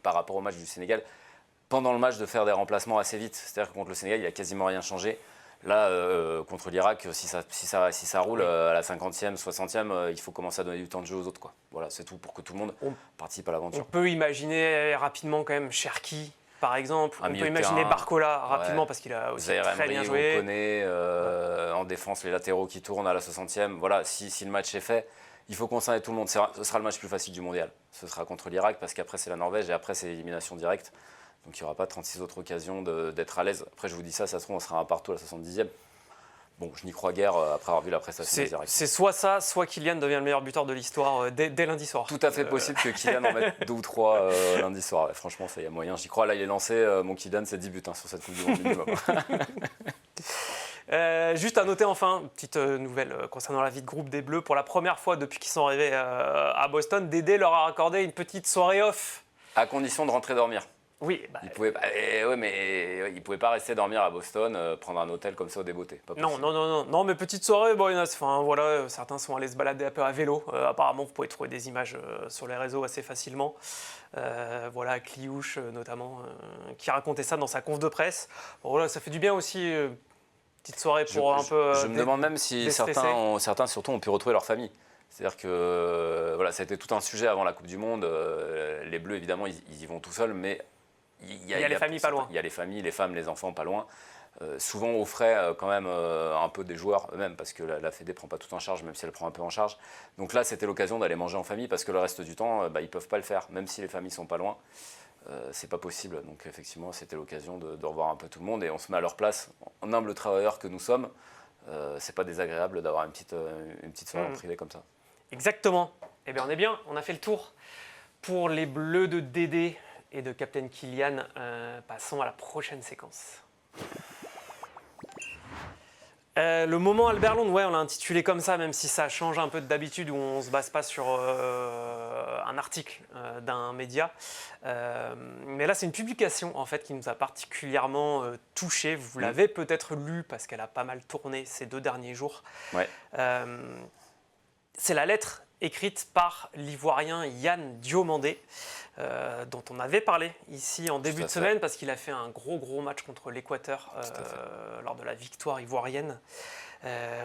par rapport au match du Sénégal, pendant le match, de faire des remplacements assez vite. C'est-à-dire que contre le Sénégal, il n'y a quasiment rien changé. Là, contre l'Irak, si ça roule à la 50e, 60e, il faut commencer à donner du temps de jeu aux autres, quoi. Voilà, c'est tout pour que tout le monde participe à l'aventure. On peut imaginer rapidement quand même Cherki, par exemple. On peut imaginer Barcola rapidement parce qu'il a aussi très bien joué. On connaît en défense les latéraux qui tournent à la 60e. Voilà, si le match est fait, Il faut concerner tout le monde. Ce sera le match le plus facile du mondial. Ce sera contre l'Irak parce qu'après c'est la Norvège et après c'est l'élimination directe. Donc il n'y aura pas 36 autres occasions d'être à l'aise. Après je vous dis ça se trouve on sera un partout à la 70e. Bon, je n'y crois guère après avoir vu la prestation des Irakiens. C'est soit ça, soit Kylian devient le meilleur buteur de l'histoire dès lundi soir. Tout à fait possible que Kylian en mette 2 ou 3 lundi soir. Ouais, franchement, ça y a moyen. J'y crois. Là, il est lancé. Mon Kylian, c'est 10 buts sur cette Coupe du Monde minimum. Juste à noter enfin, petite nouvelle concernant la vie de groupe des Bleus. Pour la première fois depuis qu'ils sont arrivés à Boston, Dédé leur a accordé une petite soirée off. À condition de rentrer dormir. Oui, Il pouvait pas rester dormir à Boston, prendre un hôtel comme ça au débeauté. non, mais petite soirée, bon, voilà, certains sont allés se balader un peu à vélo. Apparemment, vous pouvez trouver des images sur les réseaux assez facilement. Voilà, Cliouche notamment, qui racontait ça dans sa conf de presse. Bon, voilà, ça fait du bien aussi, petite soirée pour un peu. Je me demande même si certains surtout ont pu retrouver leur famille. C'est-à-dire que voilà, ça a été tout un sujet avant la Coupe du Monde. Les Bleus, évidemment, ils y vont tout seuls, mais il y a les familles pas loin. Il y a les familles, les femmes, les enfants pas loin. Souvent aux frais quand même un peu des joueurs eux-mêmes, parce que la Fédé ne prend pas tout en charge, même si elle prend un peu en charge. Donc là, c'était l'occasion d'aller manger en famille, parce que le reste du temps, ils ne peuvent pas le faire, même si les familles sont pas loin. C'est pas possible. Donc effectivement, c'était l'occasion de revoir un peu tout le monde, et on se met à leur place, en humble travailleurs que nous sommes. C'est pas désagréable d'avoir une petite soirée privée comme ça. Exactement. Eh bien, on est bien, on a fait le tour pour les Bleus de Dédé et de Captain Kylian. Passons à la prochaine séquence. Le moment Albert Londres, ouais, on l'a intitulé comme ça, même si ça change un peu d'habitude où on ne se base pas sur un article d'un média. Mais là, c'est une publication en fait qui nous a particulièrement touchés. Vous l'avez peut-être lu parce qu'elle a pas mal tourné ces 2 derniers jours. Ouais. C'est la lettre écrite par l'Ivoirien Yann Diomandé, dont on avait parlé ici en début de semaine, parce qu'il a fait un gros match contre l'Équateur lors de la victoire ivoirienne.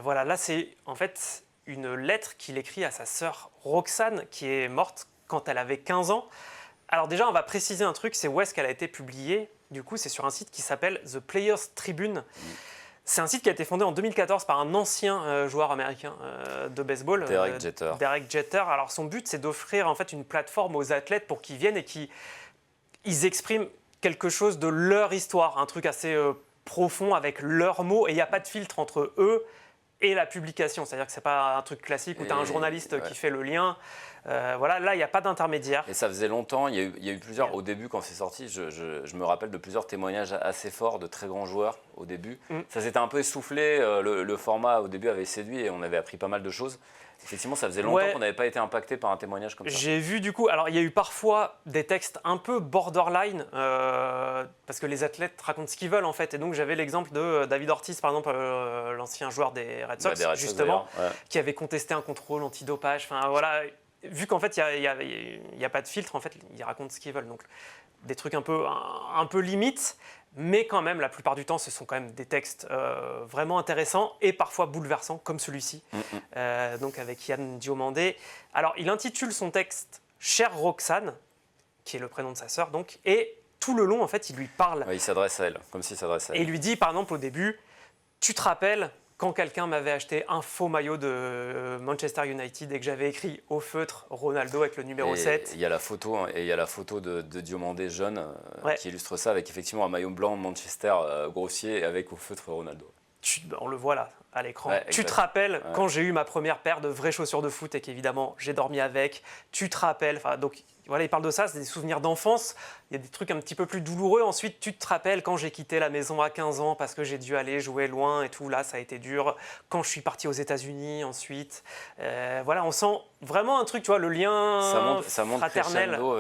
Voilà, là c'est en fait une lettre qu'il écrit à sa sœur Roxane, qui est morte quand elle avait 15 ans. Alors déjà, on va préciser un truc, c'est où est-ce qu'elle a été publiée. Du coup, c'est sur un site qui s'appelle The Players Tribune. C'est un site qui a été fondé en 2014 par un ancien joueur américain de baseball, Derek Jeter. Derek Jeter. Alors son but, c'est d'offrir en fait une plateforme aux athlètes pour qu'ils viennent et qu'ils expriment quelque chose de leur histoire, un truc assez profond avec leurs mots, et il n'y a pas de filtre entre eux et la publication. C'est-à-dire que c'est pas un truc classique où tu as un journaliste qui fait le lien. Voilà, là, il n'y a pas d'intermédiaire. Et ça faisait longtemps, il y a eu plusieurs, au début quand c'est sorti, je me rappelle de plusieurs témoignages assez forts de très grands joueurs au début. Ça s'était un peu essoufflé, le format au début avait séduit et on avait appris pas mal de choses. Effectivement, ça faisait longtemps qu'on n'avait pas été impacté par un témoignage comme ça. J'ai vu du coup, alors il y a eu parfois des textes un peu borderline, parce que les athlètes racontent ce qu'ils veulent en fait. Et donc j'avais l'exemple de David Ortiz, par exemple, l'ancien joueur des Red Sox, justement, qui avait contesté un contrôle antidopage. Enfin voilà, vu qu'en fait il y a pas de filtre, en fait, ils racontent ce qu'ils veulent. Donc des trucs un peu limites. Mais quand même, la plupart du temps, ce sont quand même des textes vraiment intéressants et parfois bouleversants, comme celui-ci, donc avec Yann Diomandé. Alors, il intitule son texte « Chère Roxane », qui est le prénom de sa sœur, donc, et tout le long, en fait, il lui parle. Ouais, il s'adresse à elle, comme s'il s'adresse à elle. Et il lui dit, par exemple, au début, « Tu te rappelles quand quelqu'un m'avait acheté un faux maillot de Manchester United et que j'avais écrit au feutre Ronaldo avec le numéro 7 ?» Il y a la photo, et il y a la photo de Diomandé jeune qui illustre ça avec effectivement un maillot blanc de Manchester grossier avec au feutre Ronaldo. On le voit là, à l'écran. Ouais, tu te rappelles quand j'ai eu ma première paire de vraies chaussures de foot et qu'évidemment j'ai dormi avec. Tu te rappelles, donc voilà, il parle de ça, c'est des souvenirs d'enfance. Il y a des trucs un petit peu plus douloureux. Ensuite, tu te rappelles quand j'ai quitté la maison à 15 ans parce que j'ai dû aller jouer loin et tout. Là, ça a été dur. Quand je suis parti aux États-Unis ensuite. Voilà, on sent vraiment un truc, tu vois, le lien ça monte fraternel. Crescendo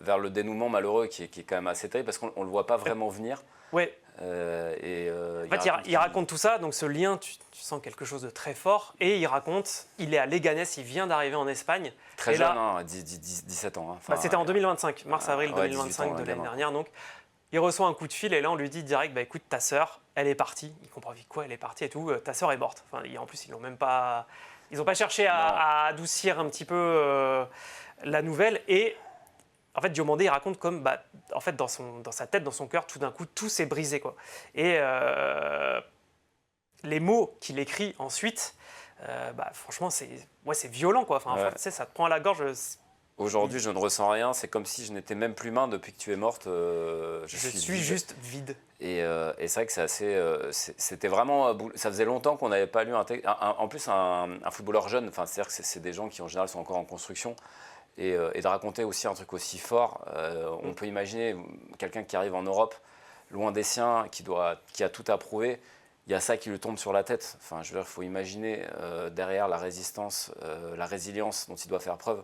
vers le dénouement malheureux qui est quand même assez terrible parce qu'on ne le voit pas vraiment venir. Ouais. En fait, il raconte tout ça, donc ce lien, tu sens quelque chose de très fort. Et il raconte, il est à Leganés, il vient d'arriver en Espagne. Très jeune, 17 ans. Hein. C'était en 2025, mars-avril 2025 de l'année dernière. Donc, il reçoit un coup de fil et là, on lui dit direct, écoute, ta sœur, elle est partie. Il comprend vite quoi, elle est partie et tout. Ta sœur est morte. Enfin, en plus, ils n'ont pas cherché à adoucir un petit peu la nouvelle. Et en fait, Diomandé, il raconte comme, en fait, dans sa tête, dans son cœur, tout d'un coup, tout s'est brisé, quoi. Et les mots qu'il écrit ensuite, franchement, c'est violent, quoi. Enfin, Ouais. tu sais, ça te prend à la gorge. Aujourd'hui, je ne ressens rien. C'est comme si je n'étais même plus humain depuis que tu es morte. Je suis vide. juste vide. Et c'est vrai que c'est assez. C'était vraiment. Ça faisait longtemps qu'on n'avait pas lu en plus un footballeur jeune. Enfin, c'est-à-dire que c'est des gens qui en général sont encore en construction. Et de raconter aussi un truc aussi fort. On peut imaginer quelqu'un qui arrive en Europe, loin des siens, qui a tout à prouver. Il y a ça qui lui tombe sur la tête. Enfin, je veux dire, il faut imaginer derrière la résistance, la résilience dont il doit faire preuve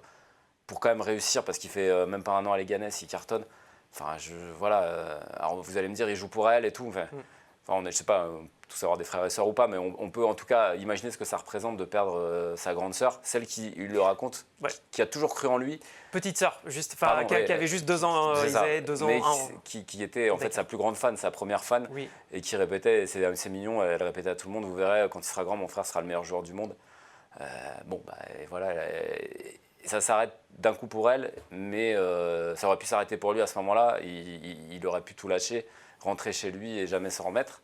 pour quand même réussir, parce qu'il fait même pas un an à Leganés, il cartonne. Enfin, voilà. Alors vous allez me dire, il joue pour elle et tout. Enfin, je sais pas, tous avoir des frères et sœurs ou pas, mais on peut en tout cas imaginer ce que ça représente de perdre sa grande sœur, celle qui il le raconte, qui a toujours cru en lui. Petite sœur, juste, Pardon, qui avait juste 2 ans, C'est ils ça. avaient 2 ans, Mais 1 an. qui était en fait sa plus grande fan, sa première fan, Oui. et qui répétait, c'est mignon, elle répétait à tout le monde, vous verrez, quand il sera grand, mon frère sera le meilleur joueur du monde. Et voilà, et ça s'arrête d'un coup pour elle, mais ça aurait pu s'arrêter pour lui à ce moment-là. Il aurait pu tout lâcher, rentrer chez lui et jamais s'en remettre,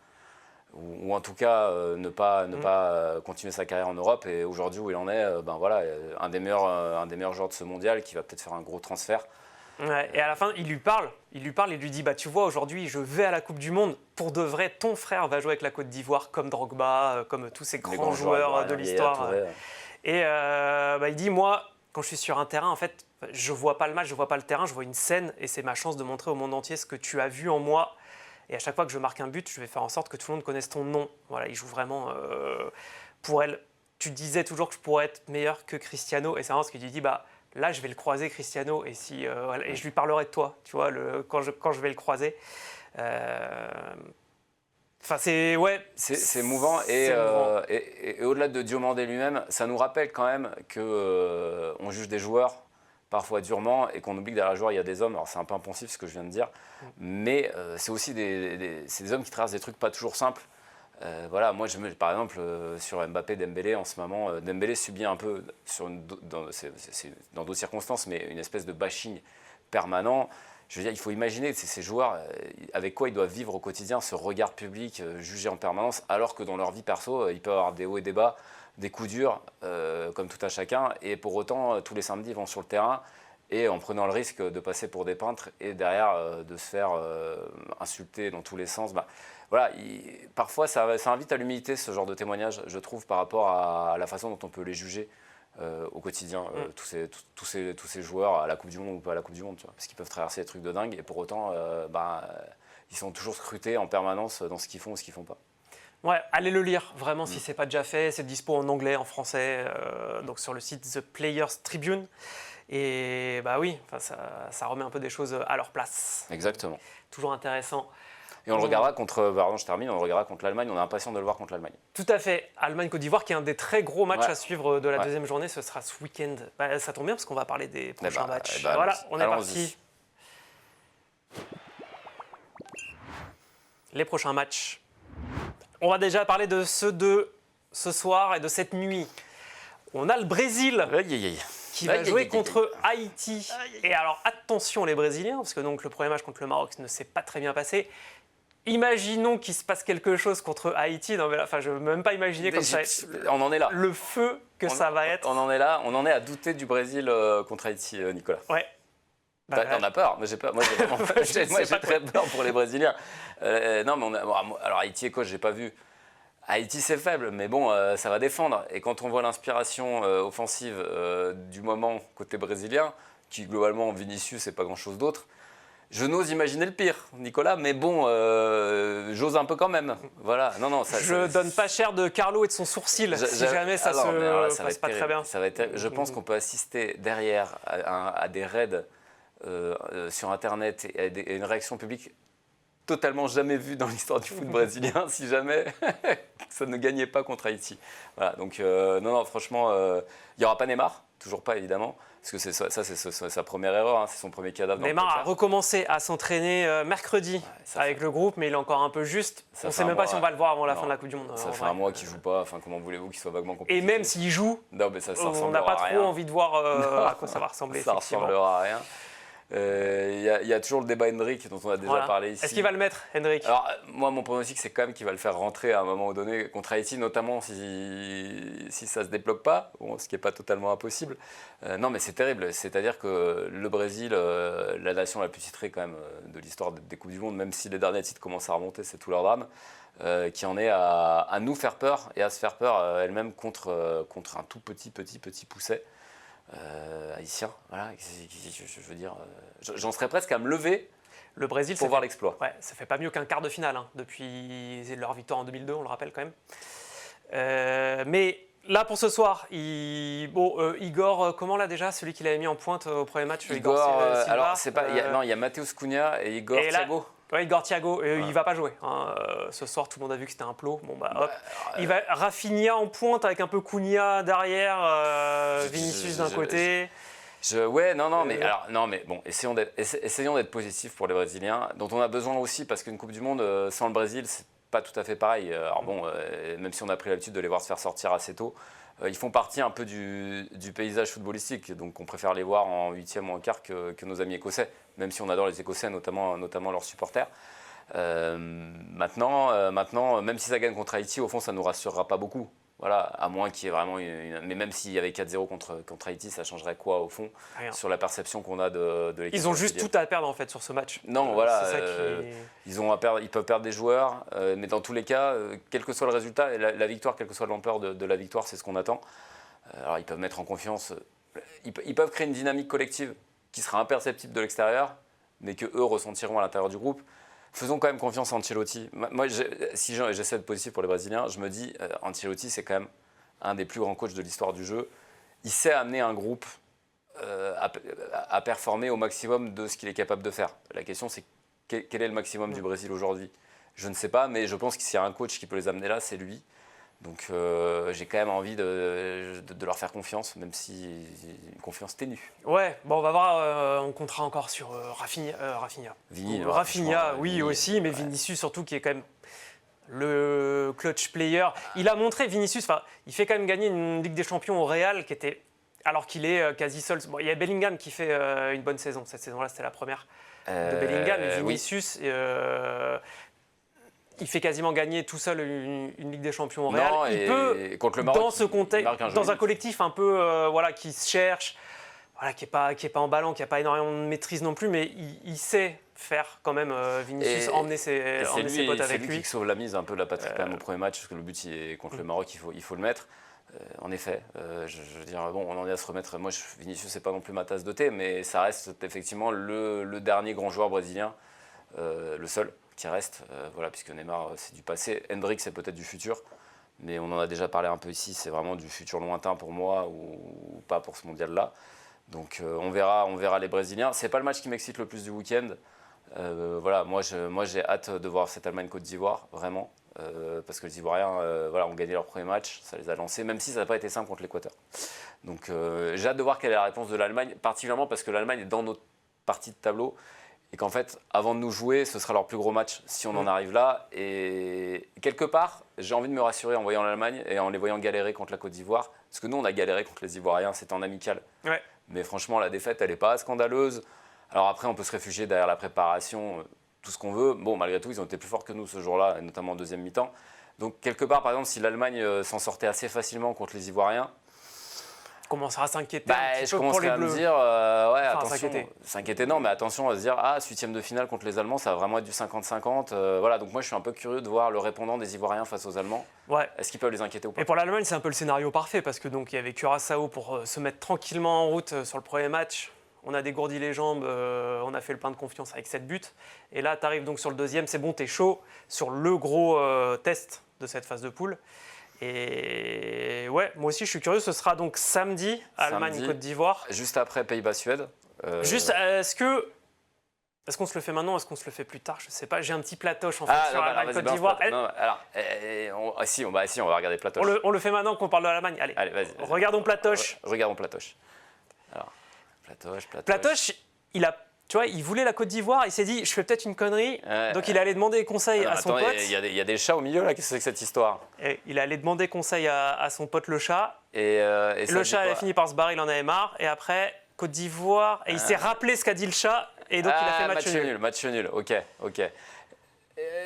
ou en tout cas ne pas continuer sa carrière en Europe. Et aujourd'hui où il en est, un des meilleurs joueurs de ce mondial qui va peut-être faire un gros transfert. Ouais, et à la fin, il lui parle, il lui dit, tu vois, aujourd'hui, je vais à la Coupe du Monde. Pour de vrai, ton frère va jouer avec la Côte d'Ivoire, comme Drogba, comme tous ces grands joueurs de l'histoire. Et il dit, moi, quand je suis sur un terrain, en fait, je vois pas le match, je vois pas le terrain, je vois une scène, et c'est ma chance de montrer au monde entier ce que tu as vu en moi. Et à chaque fois que je marque un but, je vais faire en sorte que tout le monde connaisse ton nom. Voilà, il joue vraiment pour elle. Tu disais toujours que je pourrais être meilleur que Cristiano, et c'est vraiment ce qu'il dit, là, je vais le croiser, Cristiano, et je lui parlerai de toi, tu vois, quand je vais le croiser. Enfin, c'est mouvant, c'est mouvant. Et au-delà de Diomandé lui-même, ça nous rappelle quand même que on juge des joueurs parfois durement et qu'on oublie que derrière le joueur il y a des hommes. Alors c'est un peu impensif ce que je viens de dire, mais c'est aussi c'est des hommes qui traversent des trucs pas toujours simples. Voilà, moi par exemple sur Mbappé, Dembélé en ce moment, Dembélé subit un peu dans d'autres circonstances, mais une espèce de bashing permanent. Je veux dire, il faut imaginer ces joueurs avec quoi ils doivent vivre au quotidien, ce regard public jugé en permanence, alors que dans leur vie perso, ils peuvent avoir des hauts et des bas, des coups durs, comme tout à chacun, et pour autant, tous les samedis, ils vont sur le terrain, et en prenant le risque de passer pour des peintres, et derrière, de se faire insulter dans tous les sens. Voilà, parfois, ça invite à l'humilité, ce genre de témoignage, je trouve, par rapport à la façon dont on peut les juger au quotidien, tous ces joueurs à la Coupe du Monde ou pas à la Coupe du Monde, tu vois, parce qu'ils peuvent traverser des trucs de dingue, et pour autant, ils sont toujours scrutés en permanence dans ce qu'ils font ou ce qu'ils font pas. Ouais, allez le lire, vraiment, si ce n'est pas déjà fait. C'est dispo en anglais, en français, donc sur le site The Players Tribune. Et oui, ça remet un peu des choses à leur place. Exactement. Toujours intéressant. Et on le regardera je termine, on le regardera contre l'Allemagne, on est impatient de le voir contre l'Allemagne. Tout à fait. Allemagne-Côte d'Ivoire, qui est un des très gros matchs à suivre de la deuxième journée, ce sera ce week-end. Ça tombe bien parce qu'on va parler des prochains matchs. Voilà, on est parti. Les prochains matchs. On va déjà parler de ceux de ce soir et de cette nuit. On a le Brésil qui va jouer contre Haïti. Et alors attention les Brésiliens, parce que donc le premier match contre le Maroc ne s'est pas très bien passé. Imaginons qu'il se passe quelque chose contre Haïti. Non, mais là, je ne veux même pas imaginer comme ça. On en est là. Le feu que ça va être. On en est là. On en est à douter du Brésil contre Haïti, Nicolas. Ouais. T'en as peur, mais j'ai peur. Moi, j'ai très peur pour les Brésiliens. Non, mais alors Haïti et quoi, j'ai pas vu. Haïti, c'est faible, mais bon, ça va défendre. Et quand on voit l'inspiration offensive du moment côté brésilien, qui globalement, Vinicius, c'est pas grand-chose d'autre, je n'ose imaginer le pire, Nicolas, mais bon, j'ose un peu quand même. Voilà. Non, je donne pas cher de Carlo et de son sourcil, si jamais ça se passe pas très bien. Je pense qu'on peut assister derrière à des raids sur Internet et une réaction publique totalement jamais vue dans l'histoire du foot brésilien, si jamais ça ne gagnait pas contre Haïti. Voilà, donc non, franchement, il n'y aura pas Neymar, toujours pas évidemment, parce que c'est sa première erreur, c'est son premier cadavre. Neymar a recommencé à s'entraîner mercredi avec le groupe, mais il est encore un peu juste. On ne sait même pas si on va le voir avant la fin de la Coupe du Monde. Ça fait un mois qu'il ne joue pas, comment voulez-vous qu'il soit vaguement compliqué. Et même s'il joue, non, mais ça on n'a pas trop envie de voir à quoi ça va ressembler. Ça ressemblera à rien. Il y a toujours le débat Hendrick dont on a déjà parlé ici. Est-ce qu'il va le mettre, Hendrick? Alors, moi, mon pronostic, c'est quand même qu'il va le faire rentrer à un moment donné contre Haïti, notamment si ça ne se débloque pas, bon, ce qui n'est pas totalement impossible. Non, mais c'est terrible. C'est-à-dire que le Brésil, la nation la plus titrée quand même de l'histoire des Coupes du Monde, même si les derniers titres commencent à remonter, c'est tout leur drame, qui en est à nous faire peur et à se faire peur elle-même contre un tout petit pousset. Haïtien, voilà, je veux dire, j'en serais presque à me lever Le Brésil, pour voir l'exploit. Ouais, ça fait pas mieux qu'un quart de finale depuis leur victoire en 2002, on le rappelle quand même. Mais là pour ce soir, Igor, comment là déjà, celui qu'il avait mis en pointe au premier match, Igor Silva, alors c'est pas, il y a Matheus Cunha et Igor Thiago. Ouais, Igor Thiago, il va pas jouer. Hein. Ce soir, tout le monde a vu que c'était un plot. Bon bah hop, il va Rafinha en pointe avec un peu Cunha derrière, Vinicius d'un côté. Mais bon, essayons d'être positifs pour les Brésiliens, dont on a besoin aussi parce qu'une Coupe du Monde sans le Brésil, c'est pas tout à fait pareil. Alors bon, même si on a pris l'habitude de les voir se faire sortir assez tôt, ils font partie un peu du paysage footballistique, donc on préfère les voir en huitième ou en quart que nos amis écossais, même si on adore les Écossais, notamment leurs supporters. Maintenant, même si ça gagne contre Haïti, au fond, ça ne nous rassurera pas beaucoup. Voilà, à moins qu'il y ait vraiment mais même s'il y avait 4-0 contre Haïti, ça changerait quoi au fond? Rien. Sur la perception qu'on a de l'équipe? Ils ont juste tout à perdre en fait sur ce match. Non, voilà, ils peuvent perdre des joueurs, mais dans tous les cas, quel que soit le résultat, la victoire, quelle que soit l'ampleur de la victoire, c'est ce qu'on attend. Alors ils peuvent mettre en confiance, ils peuvent créer une dynamique collective qui sera imperceptible de l'extérieur, mais que eux ressentiront à l'intérieur du groupe. Faisons quand même confiance à Ancelotti. Moi, si j'essaie de positif pour les Brésiliens, je me dis, Ancelotti, c'est quand même un des plus grands coachs de l'histoire du jeu. Il sait amener un groupe à performer au maximum de ce qu'il est capable de faire. La question, c'est quel est le maximum du Brésil aujourd'hui? Je ne sais pas, mais je pense que s'il y a un coach qui peut les amener là, c'est lui. Donc j'ai quand même envie de leur faire confiance, même si une confiance ténue. Ouais, bon on va voir, on comptera encore sur Rafinha. Rafinha, oui aussi, mais Vinicius surtout qui est quand même le clutch player. Il a montré, Vinicius, il fait quand même gagner une Ligue des Champions au Real qui était, alors qu'il est quasi seul. Bon, il y a Bellingham qui fait une bonne saison, cette saison-là c'était la première de Bellingham, mais Vinicius... Oui. Il fait quasiment gagner tout seul une Ligue des Champions au Real. Non, il peut, contre le Maroc, dans ce contexte, dans un collectif un peu qui se cherche, qui est pas emballant, qui n'a pas énormément de maîtrise non plus, mais il sait faire quand même Vinicius, emmener ses potes avec lui. C'est lui qui sauve la mise un peu de la patrie quand même au premier match, parce que le but est contre le Maroc, il faut le mettre. En effet, je veux dire, bon, on en est à se remettre. Moi, Vinicius, c'est pas non plus ma tasse de thé, mais ça reste effectivement le dernier grand joueur brésilien, le seul qui reste, puisque Neymar c'est du passé, Hendrick c'est peut-être du futur, mais on en a déjà parlé un peu ici, c'est vraiment du futur lointain pour moi ou pas pour ce mondial-là. Donc on verra les Brésiliens. C'est pas le match qui m'excite le plus du week-end. Moi j'ai hâte de voir cette Allemagne-Côte d'Ivoire, vraiment, parce que les Ivoiriens ont gagné leur premier match, ça les a lancés, même si ça n'a pas été simple contre l'Équateur. Donc j'ai hâte de voir quelle est la réponse de l'Allemagne, particulièrement parce que l'Allemagne est dans notre partie de tableau. Et qu'en fait, avant de nous jouer, ce sera leur plus gros match si on en arrive là. Et quelque part, j'ai envie de me rassurer en voyant l'Allemagne et en les voyant galérer contre la Côte d'Ivoire. Parce que nous, on a galéré contre les Ivoiriens, c'était en amical. Ouais. Mais franchement, la défaite, elle n'est pas scandaleuse. Alors après, on peut se réfugier derrière la préparation, tout ce qu'on veut. Bon, malgré tout, ils ont été plus forts que nous ce jour-là, et notamment en deuxième mi-temps. Donc quelque part, par exemple, si l'Allemagne s'en sortait assez facilement contre les Ivoiriens, commencera à s'inquiéter un petit peu pour les Bleus. Je commencerai à me dire, attention, s'inquiéter non, mais attention à se dire, huitième de finale contre les Allemands, ça va vraiment être du 50-50. Donc moi je suis un peu curieux de voir le répondant des Ivoiriens face aux Allemands. Ouais. Est-ce qu'ils peuvent les inquiéter ou pas? Et pour l'Allemagne, c'est un peu le scénario parfait, parce que donc il y avait Curaçao pour se mettre tranquillement en route sur le premier match. On a dégourdi les jambes, on a fait le plein de confiance avec 7 buts. Et là, tu arrives donc sur le deuxième, c'est bon, t'es chaud sur le gros test de cette phase de poule. Et ouais, moi aussi je suis curieux, ce sera donc samedi, Allemagne-Côte d'Ivoire. Juste après Pays-Bas-Suède. Juste, est-ce qu'on se le fait maintenant, est-ce qu'on se le fait plus tard? Je sais pas, j'ai un petit platoche en fait sur Allemagne-Côte d'Ivoire. On va regarder platoche. On le fait maintenant qu'on parle de l'Allemagne. Allez, vas-y. Regardons platoche. Regardons platoche. Alors, platoche, il voulait la Côte d'Ivoire, il s'est dit, je fais peut-être une connerie, donc il est allé demander conseil à son pote. Il y a des chats au milieu là, qu'est-ce que c'est que cette histoire? Et il est allé demander conseil à son pote le chat. Et le chat, il a fini par se barrer, il en avait marre. Et après, Côte d'Ivoire, et il s'est rappelé ce qu'a dit le chat, et donc il a fait match nul. Match nul, ok.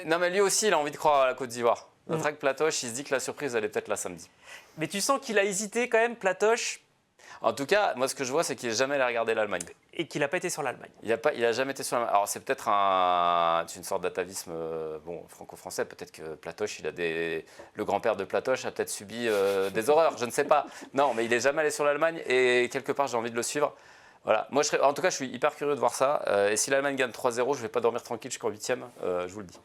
Non, mais lui aussi, il a envie de croire à la Côte d'Ivoire. Notre avec Platoche, il se dit que la surprise, elle est peut-être là samedi. Mais tu sens qu'il a hésité quand même, Platoche, En tout cas, moi, ce que je vois, c'est qu'il n'est jamais allé regarder l'Allemagne. et qu'il n'a pas été sur l'Allemagne. Il a jamais été sur l'Allemagne. Alors, c'est peut-être une sorte d'atavisme franco-français. Peut-être que Platoche, le grand-père de Platoche a peut-être subi des horreurs, je ne sais pas. Non, mais il n'est jamais allé sur l'Allemagne et quelque part, j'ai envie de le suivre. Voilà. Moi, en tout cas, je suis hyper curieux de voir ça. Et si l'Allemagne gagne 3-0, je ne vais pas dormir tranquille jusqu'en 8e, je vous le dis.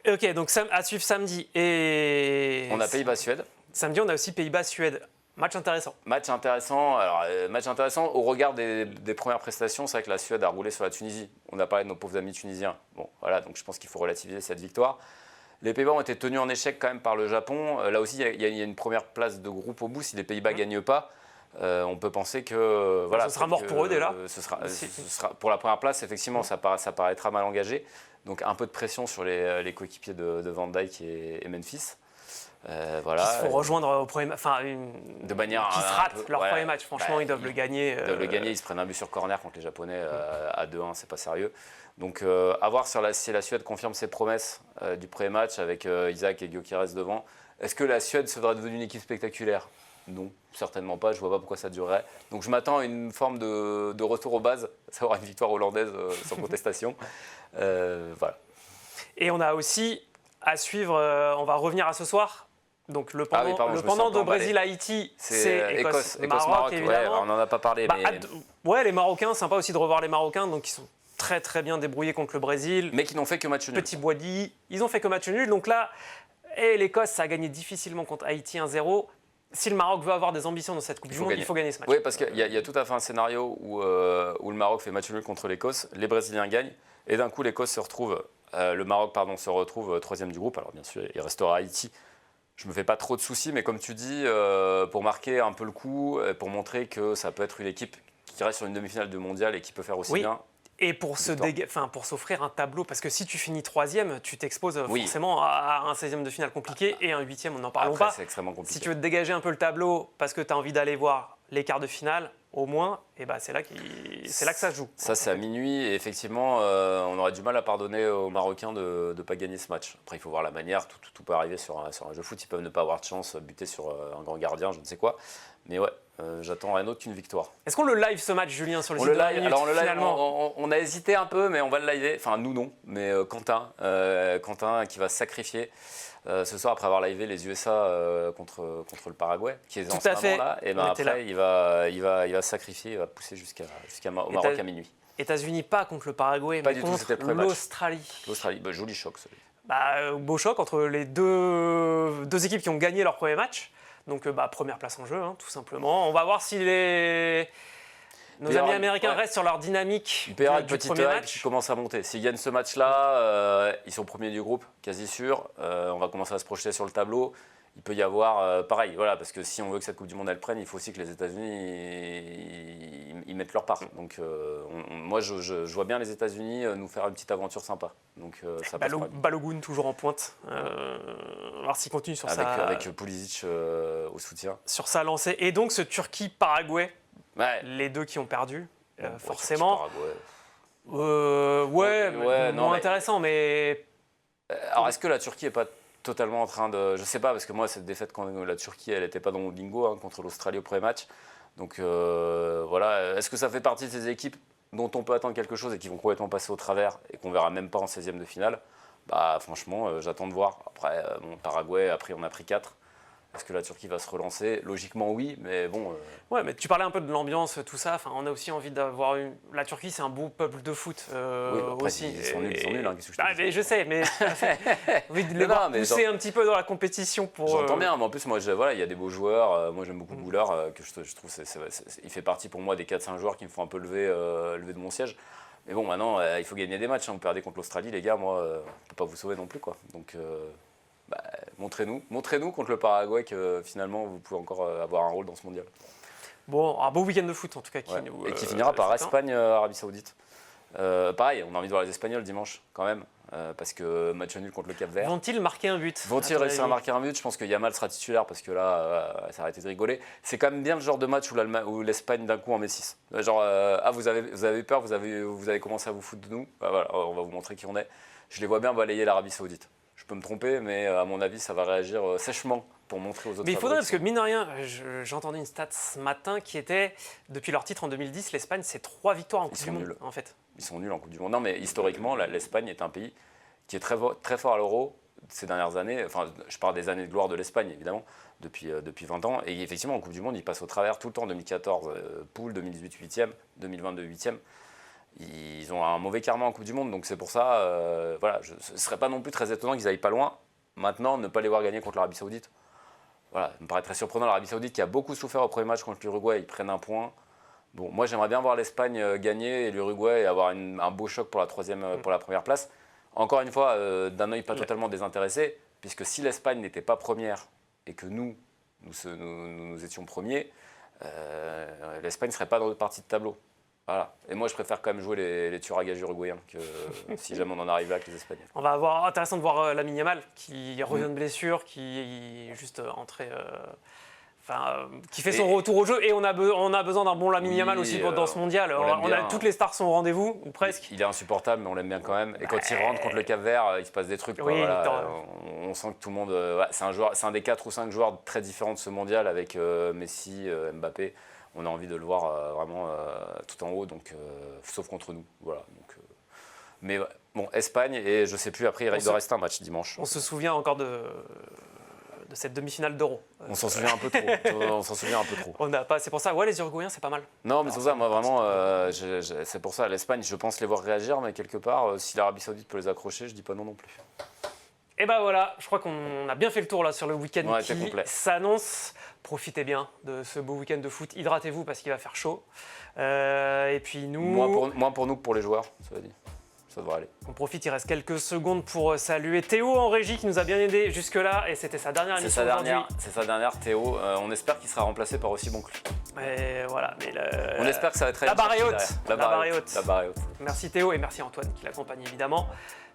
Ok, donc à suivre samedi. Et On a Pays-Bas-Suède. samedi, on a aussi Pays-Bas-Suède. Match intéressant. Match intéressant. Alors, match intéressant au regard des premières prestations. C'est vrai que la Suède a roulé sur la Tunisie. On a parlé de nos pauvres amis tunisiens. Bon, voilà, donc je pense qu'il faut relativiser cette victoire. Les Pays-Bas ont été tenus en échec quand même par le Japon. Là aussi, il y a une première place de groupe au bout. Si les Pays-Bas ne gagnent pas, on peut penser que voilà, ce sera mort pour eux dès là. Ce sera pour la première place, effectivement, ça paraîtra mal engagé. Donc un peu de pression sur les coéquipiers de Van Dijk et Memphis. Voilà. Qui se font rejoindre au premier match. De manière qui se ratent leur premier match. Franchement, ils doivent le gagner. Ils doivent le gagner. Ils se prennent un but sur corner contre les Japonais à 2-1. C'est pas sérieux. Donc, à voir si la Suède confirme ses promesses du premier match avec Isaac et Gyökeres devant. Est-ce que la Suède serait devenue une équipe spectaculaire ? Non, certainement pas. Je vois pas pourquoi ça durerait. Donc, je m'attends à une forme de retour aux bases, à savoir une victoire hollandaise sans contestation. Voilà. Et on a aussi à suivre. On va revenir à ce soir. Donc le pendant de Brésil-Haïti, c'est Écosse-Maroc, évidemment. Ouais, on n'en a pas parlé. Ouais, les Marocains, sympa aussi de revoir les Marocains, donc ils sont très très bien débrouillés contre le Brésil. Mais qui n'ont fait que match nul. Petit Boisdi, ils ont fait que match nul. Donc là, l'Écosse, ça a gagné difficilement contre Haïti 1-0. Si le Maroc veut avoir des ambitions dans cette Coupe du Monde, il faut gagner ce match. Oui, parce qu'il y a tout à fait un scénario où le Maroc fait match nul contre l'Écosse, les Brésiliens gagnent, et d'un coup l'Écosse se retrouve, le Maroc se retrouve troisième du groupe. Alors bien sûr, il restera Haïti. Je ne me fais pas trop de soucis, mais comme tu dis, pour marquer un peu le coup, pour montrer que ça peut être une équipe qui reste sur une demi-finale de mondial et qui peut faire aussi bien. Et pour s'offrir un tableau, parce que si tu finis troisième, tu t'exposes forcément à un 16e de finale compliqué et un 8e, on n'en parlons pas. C'est extrêmement compliqué. Si tu veux te dégager un peu le tableau parce que tu as envie d'aller voir les quarts de finale, au moins, et c'est là que ça se joue. Ça, c'est à minuit. Et effectivement, on aurait du mal à pardonner aux Marocains de ne pas gagner ce match. Après, il faut voir la manière. Tout peut arriver sur un jeu de foot. Ils peuvent ne pas avoir de chance, buter sur un grand gardien, je ne sais quoi. Mais ouais, j'attends rien d'autre qu'une victoire. Est-ce qu'on le live ce match, Julien, sur le site de 20 minutes, alors, on le live, on a hésité un peu, mais on va le liver. Enfin, nous non, mais Quentin qui va se sacrifier. Ce soir, après avoir livé les USA contre le Paraguay, qui est en ce moment-là, et après il va se sacrifier, il va pousser au Maroc à minuit. États-Unis pas contre le Paraguay, mais contre l'Australie. L'Australie, joli choc celui. Beau choc entre les deux équipes qui ont gagné leur premier match. Donc première place en jeu, tout simplement. On va voir si nos amis américains restent sur leur dynamique du premier match. Qui commence à monter. S'ils gagnent ce match-là, ils sont premiers du groupe, quasi sûr. On va commencer à se projeter sur le tableau. Il peut y avoir pareil, voilà, parce que si on veut que cette Coupe du Monde elle prenne, il faut aussi que les États-Unis y mettent leur part. Donc moi je vois bien les États-Unis nous faire une petite aventure sympa. Donc ça Balogun toujours en pointe. Alors s'il continue sur avec Pulisic au soutien. Sur sa lancée. Et donc ce Turquie-Paraguay. Ouais. Les deux qui ont perdu, forcément. Moins intéressant, mais. Alors, est-ce que la Turquie n'est pas totalement en train de. Je ne sais pas, parce que moi, cette défaite contre la Turquie, elle n'était pas dans mon bingo contre l'Australie au premier match. Donc, voilà. Est-ce que ça fait partie de ces équipes dont on peut attendre quelque chose et qui vont complètement passer au travers et qu'on ne verra même pas en 16e de finale ? Franchement, j'attends de voir. Après, Paraguay, après, on a pris 4. Est-ce que la Turquie va se relancer ? Logiquement, oui, mais bon... Ouais, mais tu parlais un peu de l'ambiance, tout ça. Enfin, on a aussi envie d'avoir une... La Turquie, c'est un beau peuple de foot après, aussi. Ils sont nuls, qu'est-ce que je te dis ? Mais je sais, mais envie de les voir pousser un petit peu dans la compétition pour... J'entends bien, mais en plus, moi, il y a des beaux joueurs. Moi, j'aime beaucoup Boulard, que je trouve... il fait partie pour moi des 4-5 joueurs qui me font un peu lever de mon siège. Mais bon, maintenant, il faut gagner des matchs. Vous perdez contre l'Australie, les gars, moi, je ne peux pas vous sauver non plus, quoi. Donc... montrez-nous contre le Paraguay que finalement vous pouvez encore avoir un rôle dans ce mondial. Bon, un beau week-end de foot en tout cas. Et qui finira par Espagne-Arabie Saoudite. Pareil, on a envie de voir les Espagnols dimanche quand même, parce que match nul contre le Cap-Vert. Vont-ils marquer un but? Vont-ils réussir à marquer un but? Je pense que Yamal sera titulaire parce que là, ça a arrêté de rigoler. C'est quand même bien le genre de match où l'Espagne d'un coup en met 6. Genre, vous avez eu peur, vous avez commencé à vous foutre de nous. Bah, voilà, on va vous montrer qui on est. Je les vois bien balayer l'Arabie Saoudite. Je peux me tromper, mais à mon avis, ça va réagir sèchement pour montrer aux autres. Mais il faudrait, parce que favoris. mine de rien, j'entendais une stat ce matin qui était, depuis leur titre en 2010, l'Espagne, c'est 3 victoires en Coupe du sont Monde, nuls. en fait. Ils sont nuls en Coupe du Monde. Non, mais historiquement, l'Espagne est un pays qui est très fort à l'Euro ces dernières années. Enfin, je parle des années de gloire de l'Espagne, évidemment, depuis 20 ans. Et effectivement, en Coupe du Monde, ils passent au travers tout le temps. 2014, poule, 2018, 8e, 2022, 8e. Ils ont un mauvais karma en Coupe du Monde. Donc c'est pour ça, voilà, ce ne serait pas non plus très étonnant qu'ils n'aillent pas loin. Maintenant, ne pas les voir gagner contre l'Arabie Saoudite, voilà, ça me paraît très surprenant. L'Arabie Saoudite qui a beaucoup souffert au premier match contre l'Uruguay, ils prennent un point. Bon, moi j'aimerais bien voir l'Espagne gagner et l'Uruguay et avoir un beau choc pour la première place. Encore une fois, d'un œil pas totalement désintéressé, puisque si l'Espagne n'était pas première et que nous étions premiers, l'Espagne ne serait pas dans notre partie de tableau. Voilà. Et moi je préfère quand même jouer les tueurs à gages uruguayens que si jamais on en arrive là avec les Espagnols. On va avoir intéressant de voir Lamine Yamal qui revient de blessure, qui est juste entré, qui fait son retour au jeu, et on a besoin d'un bon Lamine Yamal aussi dans ce mondial. Toutes les stars sont au rendez-vous, ou presque. Il est insupportable, mais on l'aime bien quand même. Et quand il rentre contre le Cap-Vert, il se passe des trucs. Quoi, Oui, voilà. On sent que tout le monde. C'est un des 4 ou 5 joueurs très différents de ce mondial avec Messi, Mbappé. On a envie de le voir vraiment tout en haut, donc, sauf contre nous. Voilà, donc, mais bon, Espagne, et je sais plus, après il doit rester un match dimanche. On se souvient encore de cette demi-finale d'Euro. On s'en souvient un peu trop. On s'en souvient un peu trop. C'est pour ça, ouais, les Uruguayens, c'est pas mal. Non, mais c'est pour ça, moi vraiment, c'est pour ça, l'Espagne, je pense les voir réagir, mais quelque part, si l'Arabie Saoudite peut les accrocher, je dis pas non plus. Et ben voilà, je crois qu'on a bien fait le tour là sur le week-end qui s'annonce. Profitez bien de ce beau week-end de foot. Hydratez-vous parce qu'il va faire chaud. Et puis nous... Moins pour nous que pour les joueurs, ça va dire. Ça devrait aller. On profite, il reste quelques secondes pour saluer Théo en régie qui nous a bien aidé jusque-là. Et c'était sa dernière émission aujourd'hui. C'est sa dernière, Théo. On espère qu'il sera remplacé par aussi bon que lui. Et voilà, mais on espère que ça va être la barre est haute. La barre est haute. Merci Théo et merci Antoine qui l'accompagne évidemment.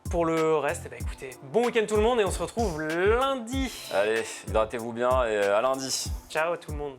Pour le reste, écoutez, bon week-end tout le monde et on se retrouve lundi. Allez, hydratez-vous bien et à lundi. Ciao tout le monde.